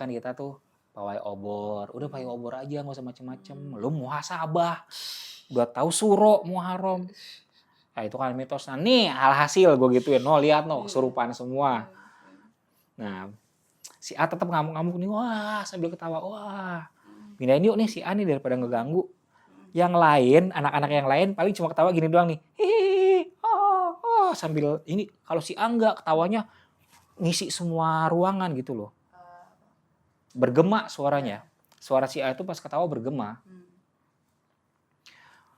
kan kita tuh pawai obor, udah pawai obor aja nggak usah macem-macem. Lu muhasabah, udah tahu suro muharram. Nah itu kan mitos. Nah nih alhasil gue gituin, lihat kesurupan semua. Nah si A tetap ngamuk-ngamuk nih, wah sambil ketawa, wah pindahin yuk nih si A nih daripada ngeganggu. Yang lain, anak-anak yang lain paling cuma ketawa gini doang nih, hihihi, sambil ini. Kalau si A enggak, ketawanya ngisi semua ruangan gitu loh, bergema suaranya. Suara si A itu pas ketawa bergema.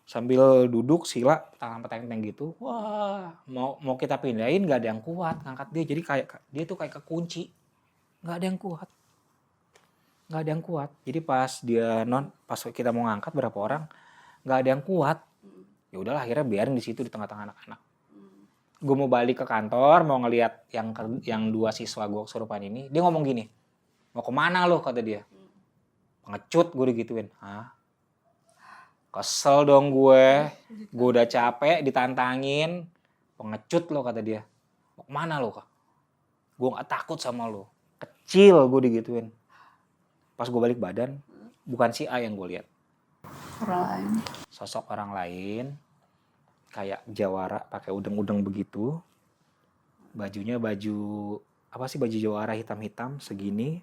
Sambil duduk sila, tangan peteng-peteng gitu, wah mau kita pindahin nggak ada yang kuat ngangkat dia, jadi kayak dia tuh kayak kekunci. Nggak ada yang kuat. Jadi pas kita mau ngangkat berapa orang, nggak ada yang kuat. Ya udahlah akhirnya biarin di situ di tengah-tengah anak-anak. Gue mau balik ke kantor, mau ngelihat yang 2 siswa gue kesurupan ini. Dia ngomong gini, mau kemana lo kata dia. Pengecut gue digituin. Kesel dong gue udah capek ditantangin. Pengecut lo kata dia. Mau kemana lo kak? Gue nggak takut sama lo. Kecil gue digituin. Pas gue balik badan, bukan si A yang gue lihat. Orang lain. Sosok orang lain, kayak jawara pakai udeng-udeng begitu. Bajunya baju jawara hitam-hitam segini,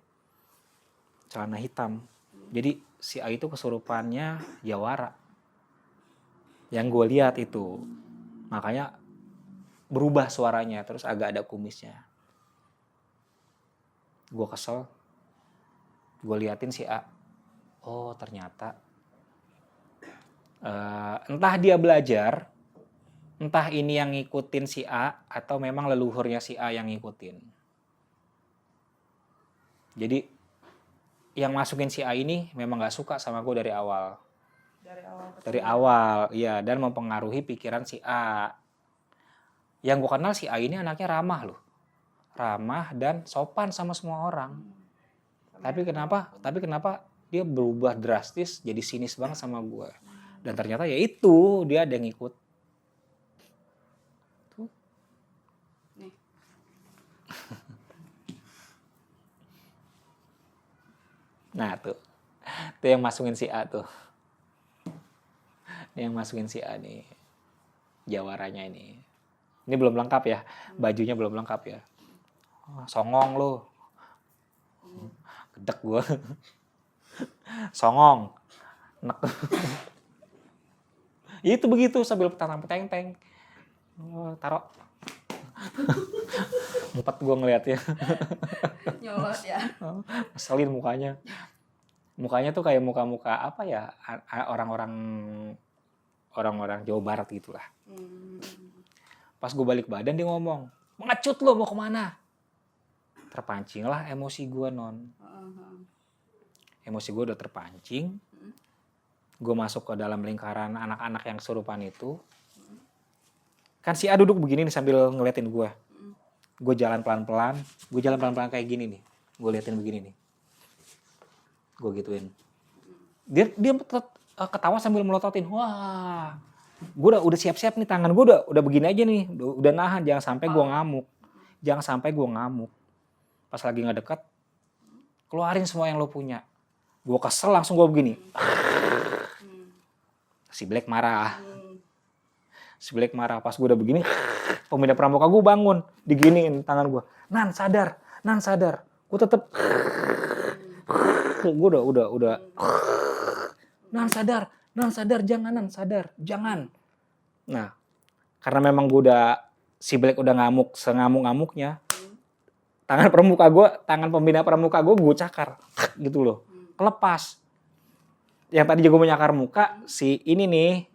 celana hitam. Jadi si A itu kesurupannya jawara. Yang gue lihat itu, makanya berubah suaranya, terus agak ada kumisnya. Gue kesel, gue liatin si A. Oh ternyata Entah dia belajar, entah ini yang ngikutin si A, atau memang leluhurnya si A yang ngikutin. Jadi yang masukin si A ini memang gak suka sama gue dari awal. Dari awal, iya. Dan mempengaruhi pikiran si A. Yang gue kenal si A ini anaknya ramah loh. Ramah dan sopan sama semua orang. Tapi kenapa dia berubah drastis jadi sinis banget sama gue. Dan ternyata ya itu, dia ada yang ngikut. Tuh. Nih. Nah tuh. Tuh yang masukin si A tuh. Ini yang masukin si A nih. Jawaranya ini. Ini belum lengkap ya. Bajunya belum lengkap ya. Songong lu. Gedek gue. Songong. Nek. Itu begitu sambil petang-peteng. Taruh. Empat gue ngeliatnya. Nyolot ya. Ngeselin mukanya. Mukanya tuh kayak muka-muka apa ya? Orang-orang Jawa Barat gitulah. Pas gue balik badan dia ngomong, "Mengecut lo mau kemana?" Terpancing lah emosi gue, Non. Emosi gue udah terpancing. Gue masuk ke dalam lingkaran anak-anak yang kesurupan itu. Kan si A duduk begini nih sambil ngeliatin gue. Gue jalan pelan-pelan kayak gini nih. Gue liatin begini nih. Gue gituin. Dia ketawa sambil melototin. Wah, gue udah siap-siap nih, tangan gue udah begini aja nih. Udah nahan, jangan sampai gue ngamuk. Pas lagi ngedekat, keluarin semua yang lo punya. Gue kesel langsung gue begini. Si Black marah. Pas gue udah begini, pemindah pramuka gue bangun, diginiin tangan gue. Nan sadar. Gue tetep. Gue udah. Nan sadar, jangan. Nah, karena memang si Black udah ngamuk, sengamuk-ngamuknya, tangan pembina pramuka gue cakar, gitu loh, kelepas. Yang tadi jago menyakar muka, si ini nih,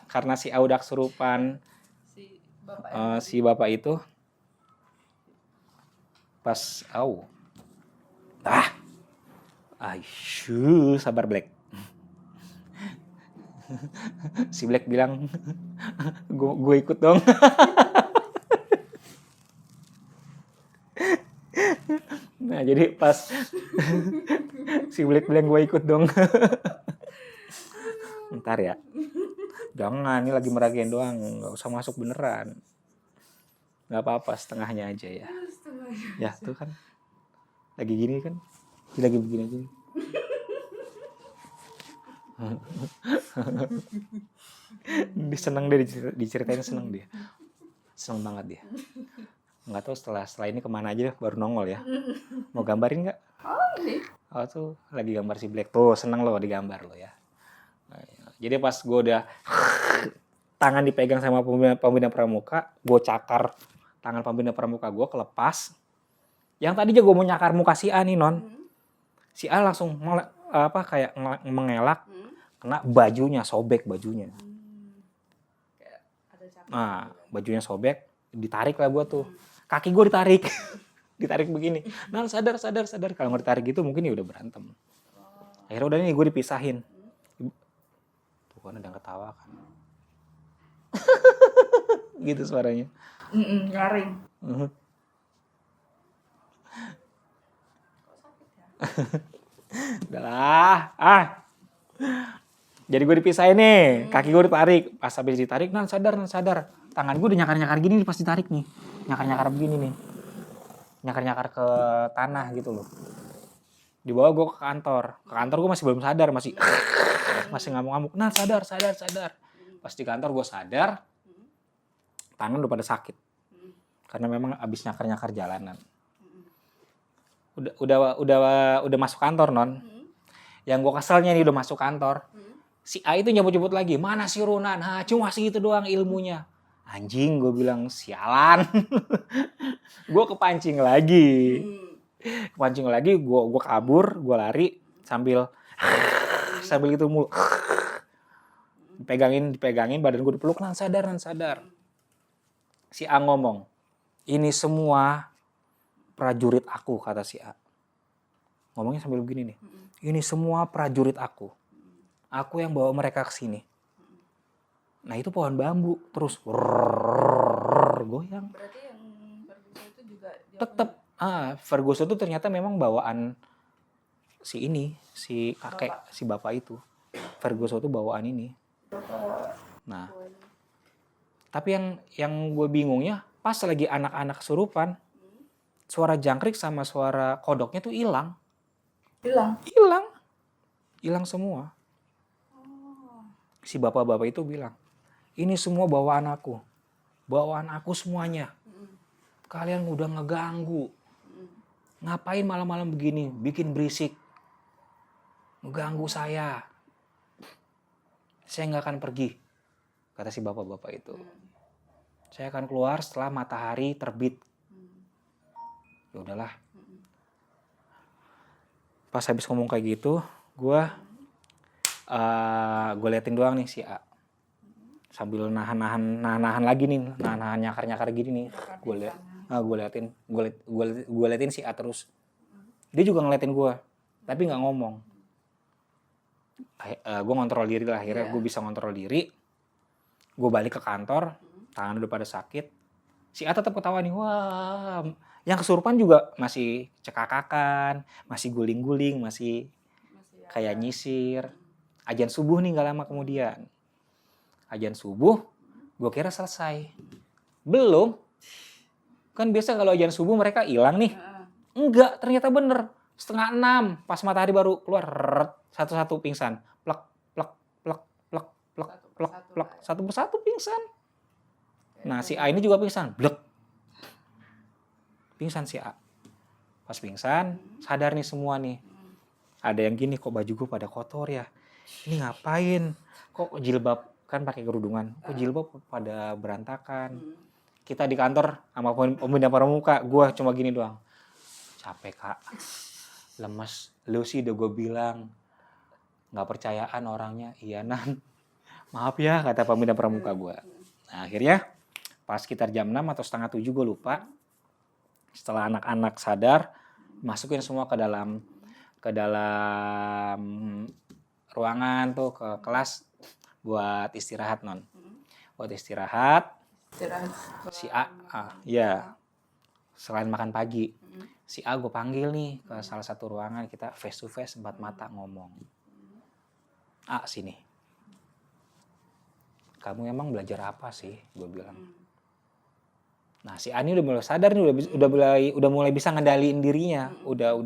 karena si A udah kesurupan, si bapak itu, pas, sabar Black. Si Black bilang, gue ikut dong. Nah jadi pas si Black bilang gue ikut dong. Ntar ya. Jangan, ini lagi meragain doang, nggak usah masuk beneran. Nggak apa-apa, setengahnya aja ya. Ya tuh kan, lagi gini kan, lagi begini aja. Dia seneng deh, diceritain seneng dia. Seneng banget dia. Nggak tahu setelah ini kemana aja baru nongol ya. Mau gambarin nggak? Oh tuh lagi gambar si Black. Tuh seneng lo digambar lo ya. Jadi pas gue udah tangan dipegang sama pembina pramuka, gue cakar tangan pembina pramuka gue kelepas. Yang tadi aja gue mau nyakar muka si A nih, Non. Si A langsung kayak mengelak, kena bajunya, sobek bajunya. Nah, bajunya sobek, ditarik lah gue tuh. Kaki gue ditarik. Ditarik begini. Nah, sadar. Kalau nggak ditarik gitu mungkin ya udah berantem. Akhirnya udah nih gue dipisahin. Tuh kan ada yang ketawa kan. Gitu suaranya. Nyaring. Udahlah. Jadi gue dipisahin nih. Kaki gue ditarik. Pas habis ditarik, Nan sadar. Tangan gue udah nyakar-nyakar gini pas ditarik nih. Nyakar-nyakar begini nih. Nyakar-nyakar ke tanah gitu loh. Dibawa gue ke kantor. Ke kantor gue masih belum sadar. Masih ngamuk-ngamuk. Nah sadar. Pas di kantor gue sadar. Tangan udah pada sakit. Karena memang abis nyakar-nyakar jalanan. Udah masuk kantor, Non. Yang gue keselnya nih udah masuk kantor. Si A itu nyebut-nyebut lagi. Mana si Runan? Cuma segitu doang ilmunya. Anjing, gue bilang sialan. Gue kepancing lagi. Gue kabur, gue lari sambil gitu mulu. Dipegangin badan gue dipeluk, nan sadar. Si A ngomong, ini semua prajurit aku, kata si A. Ngomongnya sambil begini nih, ini semua prajurit aku. Aku yang bawa mereka ke sini. Nah itu pohon bambu terus goyang. Berarti yang Ferguson itu juga dia Tetep Ferguson tuh ternyata memang bawaan si kakek, si bapak itu. Ferguson tuh bawaan ini. Bapak Nah, tuanya. tapi yang gue bingungnya pas lagi anak-anak kesurupan, suara jangkrik sama suara kodoknya tuh hilang semua. Si bapak-bapak itu bilang, ini semua bawaan aku semuanya. Kalian udah ngeganggu. Ngapain malam-malam begini, bikin berisik, ngeganggu saya. Saya nggak akan pergi, kata si bapak-bapak itu. Saya akan keluar setelah matahari terbit. Ya udahlah. Pas habis ngomong kayak gitu, gue liatin doang nih si A. Sambil nahan lagi nih, nahan nyakar gini nih. Gue liatin si A terus. Dia juga ngeliatin gue, tapi nggak ngomong. Gue ngontrol diri lah, akhirnya gue bisa ngontrol diri. Gue balik ke kantor, tangan udah pada sakit. Si A tetap ketawa nih, wah. Yang kesurupan juga masih cekakakan, masih guling-guling, masih kayak nyisir. Azan subuh nih gak lama kemudian. Azan subuh, gue kira selesai. Belum. Kan biasa kalau azan subuh mereka hilang nih. Enggak, ternyata bener. 5:30, pas matahari baru keluar, satu-satu pingsan. Plek, plek, plek, plek, plek, plek, plek. Satu persatu pingsan. Nah si A ini juga pingsan. Blek. Pingsan si A. Pas pingsan, sadar nih semua nih. Ada yang gini, kok baju gue pada kotor ya? Ini ngapain? Kok jilbab, kan pakai kerudungan, kok jilbab pada berantakan? Kita di kantor sama pembina pramuka, gue cuma gini doang. Capek kak, lemes. Lu sih udah gue bilang, gak percayaan orangnya. Iya nan, maaf ya kata pembina pramuka gue. Nah akhirnya pas sekitar jam 6 atau 6:30 gue lupa. Setelah anak-anak sadar, masukin semua ke dalam ruangan tuh, ke kelas buat istirahat non. Buat istirahat. Si A, ya selain makan pagi, si A gue panggil nih ke salah satu ruangan, kita face to face 4 mata ngomong. A sini. Kamu emang belajar apa sih? Gue bilang. Nah si A ini udah mulai sadar nih, udah mulai bisa ngendaliin dirinya, udah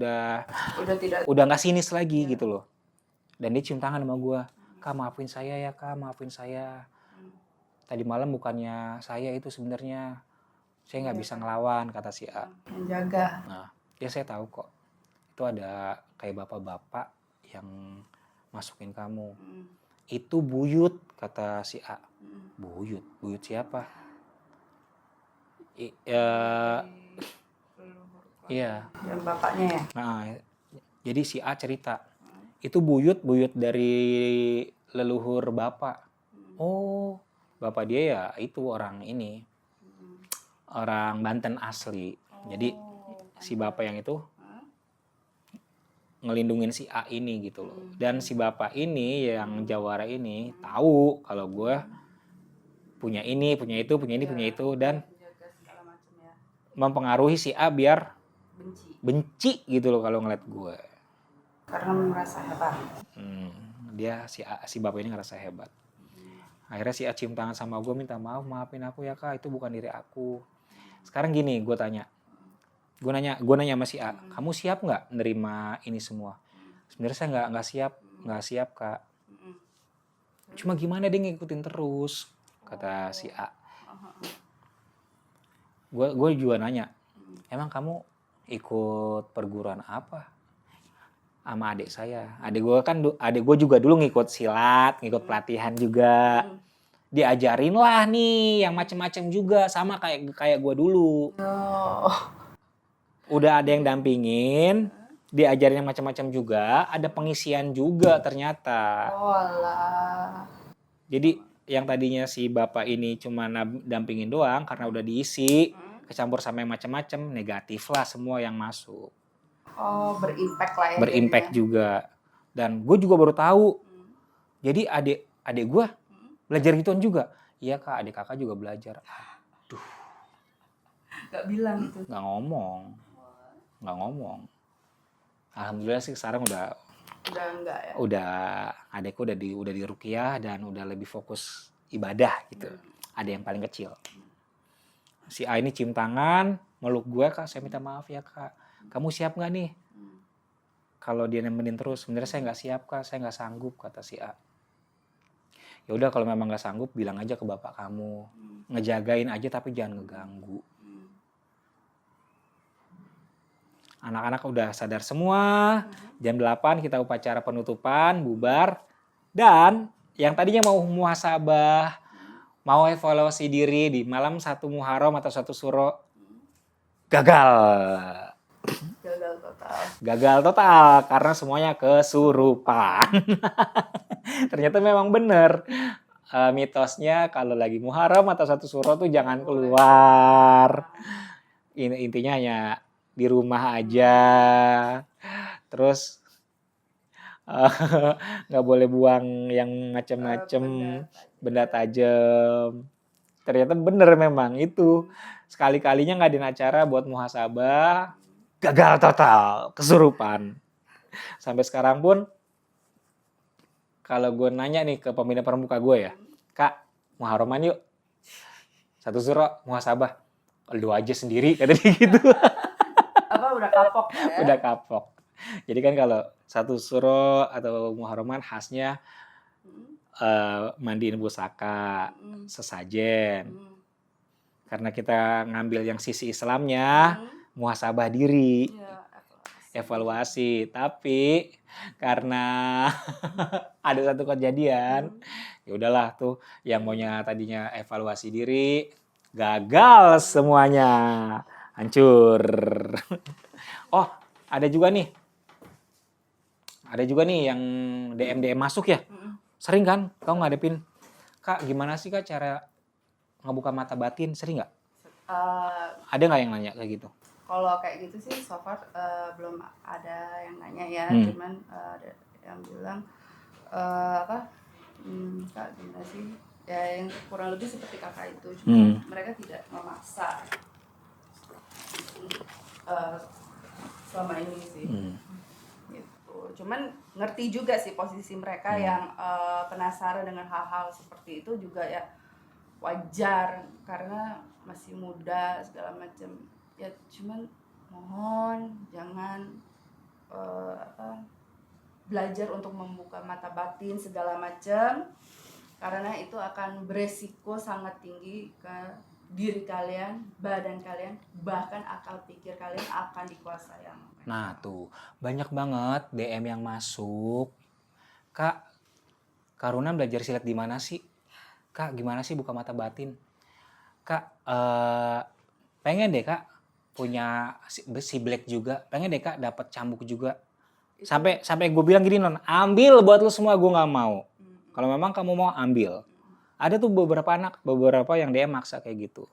nggak sinis lagi gitu loh. Dan dia cium tangan sama gue, kak maafin saya ya kak, maafin saya. Tadi malam bukannya saya itu sebenarnya, saya nggak bisa ngelawan, kata si A. Menjaga. Nah ya saya tahu kok, itu ada kayak bapak-bapak yang masukin kamu. Itu buyut, kata si A. Buyut siapa? Iya. Yang bapaknya ya? Nah, jadi si A cerita, itu buyut dari leluhur bapak. Oh, bapak dia ya itu orang ini, orang Banten asli. Jadi si bapak yang itu ngelindungin si A ini gitu loh. Dan si bapak ini yang jawara ini tahu kalau gue punya ini, punya itu, dan mempengaruhi si A biar benci gitu loh kalau ngeliat gue. Karena merasa hebat. Dia si bapak ini ngerasa hebat. Akhirnya si A cium tangan sama gue, minta maaf, maafin aku ya kak, itu bukan diri aku. Sekarang gini, gue nanya sama si A, kamu siap nggak nerima ini semua? Sebenarnya saya nggak siap kak. Cuma gimana dia ngikutin terus, kata si A. Gue juga nanya, emang kamu ikut perguruan apa? Sama adik saya. Adik gue juga dulu ngikut silat, ngikut pelatihan juga. Diajarin lah nih yang macem-macem juga, sama kayak gue dulu. Udah ada yang dampingin, diajarin yang macam-macam juga, ada pengisian juga ternyata. Oh alah. Jadi yang tadinya si bapak ini cuma dampingin doang karena udah diisi, kecampur sama yang macam-macam, negatif lah semua yang masuk. Oh, berimpact lah ya. Berimpact juga. Dan gue juga baru tahu. Jadi adik gue belajar gituan juga. Iya kak, adik kakak juga belajar. Gak bilang itu. Nggak ngomong. Alhamdulillah sih sekarang udah enggak ya. Udah adekku udah di ruqyah dan udah lebih fokus ibadah gitu. Ada yang paling kecil. Si A ini cium tangan, meluk gue, kak saya minta maaf ya kak. Kamu siap nggak nih? Kalau dia nemenin terus, sebenarnya saya nggak siap kak, saya nggak sanggup kata si A. Ya udah kalau memang nggak sanggup bilang aja ke bapak kamu, ngejagain aja tapi jangan ngeganggu. Anak-anak udah sadar semua, jam 8 kita upacara penutupan, bubar. Dan yang tadinya mau muhasabah, mau evaluasi diri di malam 1 Muharram atau 1 Syuro, gagal. Gagal total karena semuanya kesurupan. Ternyata memang benar. Mitosnya kalau lagi Muharram atau 1 Syuro tuh jangan keluar. Intinya hanya di rumah aja, terus nggak boleh buang yang macam-macam, benda tajam. Ternyata bener memang itu, sekali-kalinya ngadain acara buat muhasabah, gagal total, kesurupan. Sampai sekarang pun kalau gue nanya nih ke pembina pramuka gue ya, kak Muharraman yuk, 1 Syuro muhasabah, lu aja sendiri kata dia gitu. Udah kapok ya? Udah kapok. Jadi kan kalau 1 Syuro atau Muharraman khasnya mandiin pusaka, sesajen. Karena kita ngambil yang sisi Islamnya, muhasabah diri, evaluasi. Tapi karena ada satu kejadian, ya udahlah tuh yang maunya tadinya evaluasi diri, gagal semuanya, hancur. Oh, ada juga nih yang DM masuk ya. Sering kan kau ngadepin, kak gimana sih kak cara ngebuka mata batin, sering nggak? Ada nggak yang nanya kayak gitu? Kalau kayak gitu sih so far belum ada yang nanya ya. Cuman ada yang bilang kak gimana sih ya, yang kurang lebih seperti kakak itu. Cuma mereka tidak memaksa selama ini sih. Gitu. Cuman ngerti juga sih posisi mereka yang penasaran dengan hal-hal seperti itu juga ya, wajar karena masih muda segala macam ya. Cuman mohon jangan belajar untuk membuka mata batin segala macam, karena itu akan beresiko sangat tinggi ke diri kalian, badan kalian, bahkan akal pikir kalian akan dikuasai yang. Nah tuh banyak banget DM yang masuk, kak Karuna belajar silat di mana sih? Kak gimana sih buka mata batin? Kak pengen deh kak punya si Black juga, pengen deh kak dapat cambuk juga. Sampai gue bilang gini non, ambil buat lu semua, gue nggak mau. Kalau memang kamu mau ambil. Ada tuh beberapa yang DM maksa kayak gitu.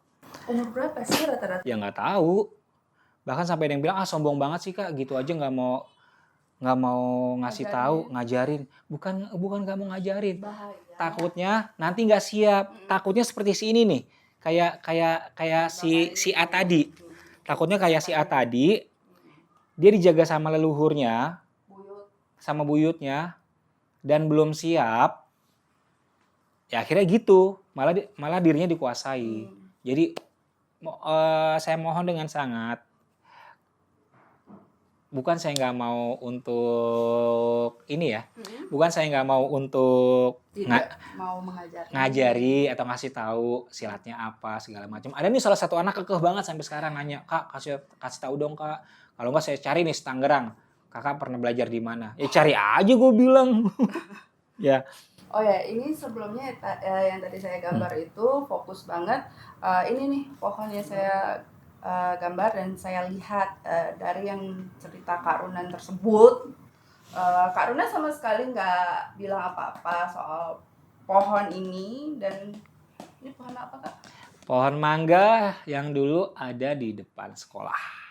Umur berapa sih rata-rata? Ya nggak tahu. Bahkan sampai ada yang bilang sombong banget sih kak, gitu aja nggak mau ngasih tahu, ngajarin. Bukan nggak mau ngajarin. Bahaya. Takutnya nanti nggak siap. Takutnya seperti si ini nih, kayak si A tadi. Takutnya kayak si A tadi, dia dijaga sama leluhurnya, sama buyutnya, dan belum siap. Ya akhirnya gitu, malah dirinya dikuasai. Jadi saya mohon dengan sangat, bukan saya nggak mau untuk ini ya, bukan saya nggak mau untuk mau ngajari atau ngasih tahu silatnya apa segala macam. Ada nih salah satu anak kekeh banget sampai sekarang nanya, kak kasih tahu dong kak, kalau nggak saya cari nih Tangerang, kakak pernah belajar di mana? Ya cari aja gue bilang. Ya. Oh ya, ini sebelumnya yang tadi saya gambar itu fokus banget. Ini nih pohonnya saya gambar dan saya lihat dari yang cerita Kak Runan tersebut. Kak Runan sama sekali nggak bilang apa-apa soal pohon ini, dan ini pohon apa Kak? Pohon mangga yang dulu ada di depan sekolah.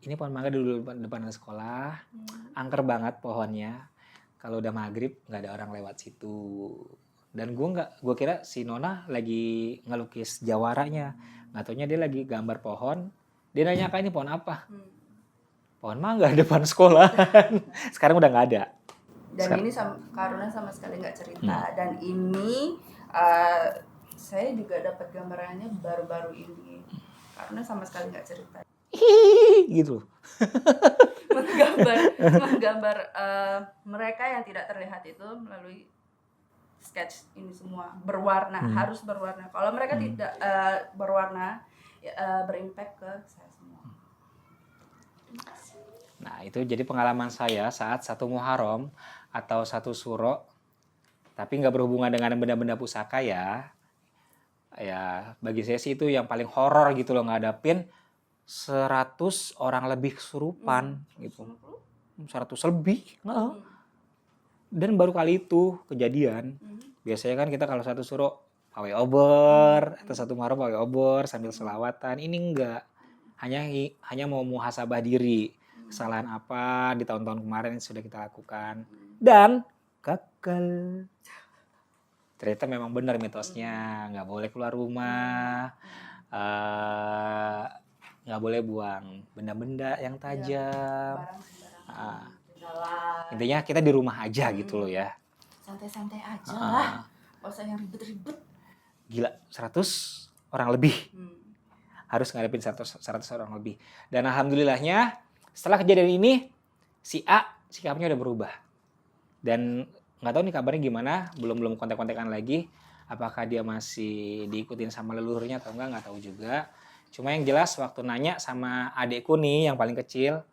Ini pohon mangga dulu depan sekolah. Angker banget pohonnya. Kalau udah maghrib nggak ada orang lewat situ. Dan gue kira si Nona lagi ngelukis jawaranya. Nggak taunya dia lagi gambar pohon. Dia nanya, Kak, ini pohon apa? Pohon mangga depan sekolah. Sekarang udah nggak ada. Dan ini Karuna sama sekali nggak cerita. Dan ini saya juga dapat gambarannya baru-baru ini. Karuna sama sekali nggak cerita. Gitu. menggambar mereka yang tidak terlihat itu melalui sketch ini semua berwarna, harus berwarna. Kalau mereka tidak berwarna, berimpact ke saya semua. Nah, itu jadi pengalaman saya saat 1 Muharram atau 1 Syuro, tapi nggak berhubungan dengan benda-benda pusaka ya. Ya, bagi saya sih itu yang paling horor gitu loh, ngadapin 100 orang lebih kesurupan gitu. 100 lebih. Dan baru kali itu kejadian. Biasanya kan kita kalau 1 Syuro pawai obor atau 1 Muharram pawai obor sambil selawatan. Ini enggak. Hanya mau muhasabah diri. Kesalahan apa di tahun-tahun kemarin yang sudah kita lakukan. Dan gagal. Ternyata memang benar mitosnya. Nggak boleh keluar rumah. Nggak boleh buang benda-benda yang tajam. Intinya kita di rumah aja gitu loh ya. Santai-santai aja lah. Gak usah yang ribet-ribet. Gila, 100 orang lebih. Harus ngadepin 100 orang lebih. Dan alhamdulillahnya setelah kejadian ini si A sikapnya udah berubah. Dan nggak tahu nih kabarnya gimana, belum kontak-kontakan lagi. Apakah dia masih diikutin sama leluhurnya atau nggak tahu juga. Cuma yang jelas waktu nanya sama adekku nih yang paling kecil,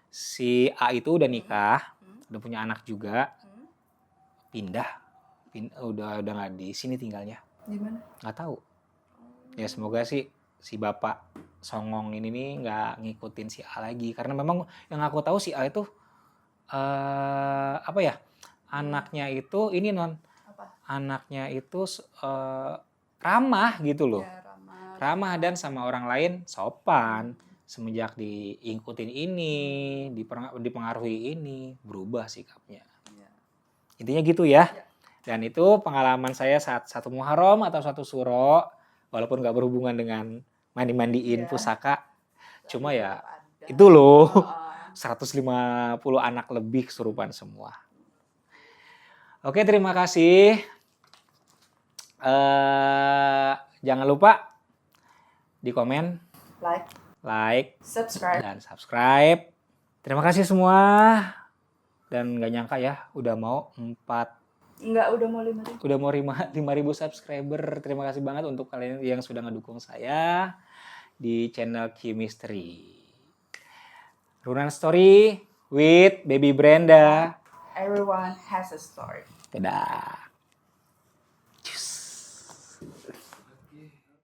si A itu udah nikah, udah punya anak juga, pindah udah nggak di sini tinggalnya. Di mana? Nggak tahu. Ya semoga sih si bapak songong ini nih nggak ngikutin si A lagi, karena memang yang aku tahu si A itu apa ya, anaknya itu ini anaknya itu ramah gitu loh. Ya, ramah dan sama orang lain sopan. Semenjak diikutin ini, dipengaruhi ini, berubah sikapnya. Intinya gitu ya. Dan itu pengalaman saya saat 1 Muharram atau 1 Syuro, walaupun gak berhubungan dengan mandi-mandiin pusaka. Cuma ya itu loh, 150 anak lebih kesurupan semua. Oke, terima kasih. Jangan lupa di komen, like, dan subscribe. Terima kasih semua. Dan gak nyangka ya, udah mau 5.000 subscriber. Terima kasih banget untuk kalian yang sudah ngedukung saya di channel Chemistry. Runan Story with Baby Brenda. Everyone has a story. Dadah.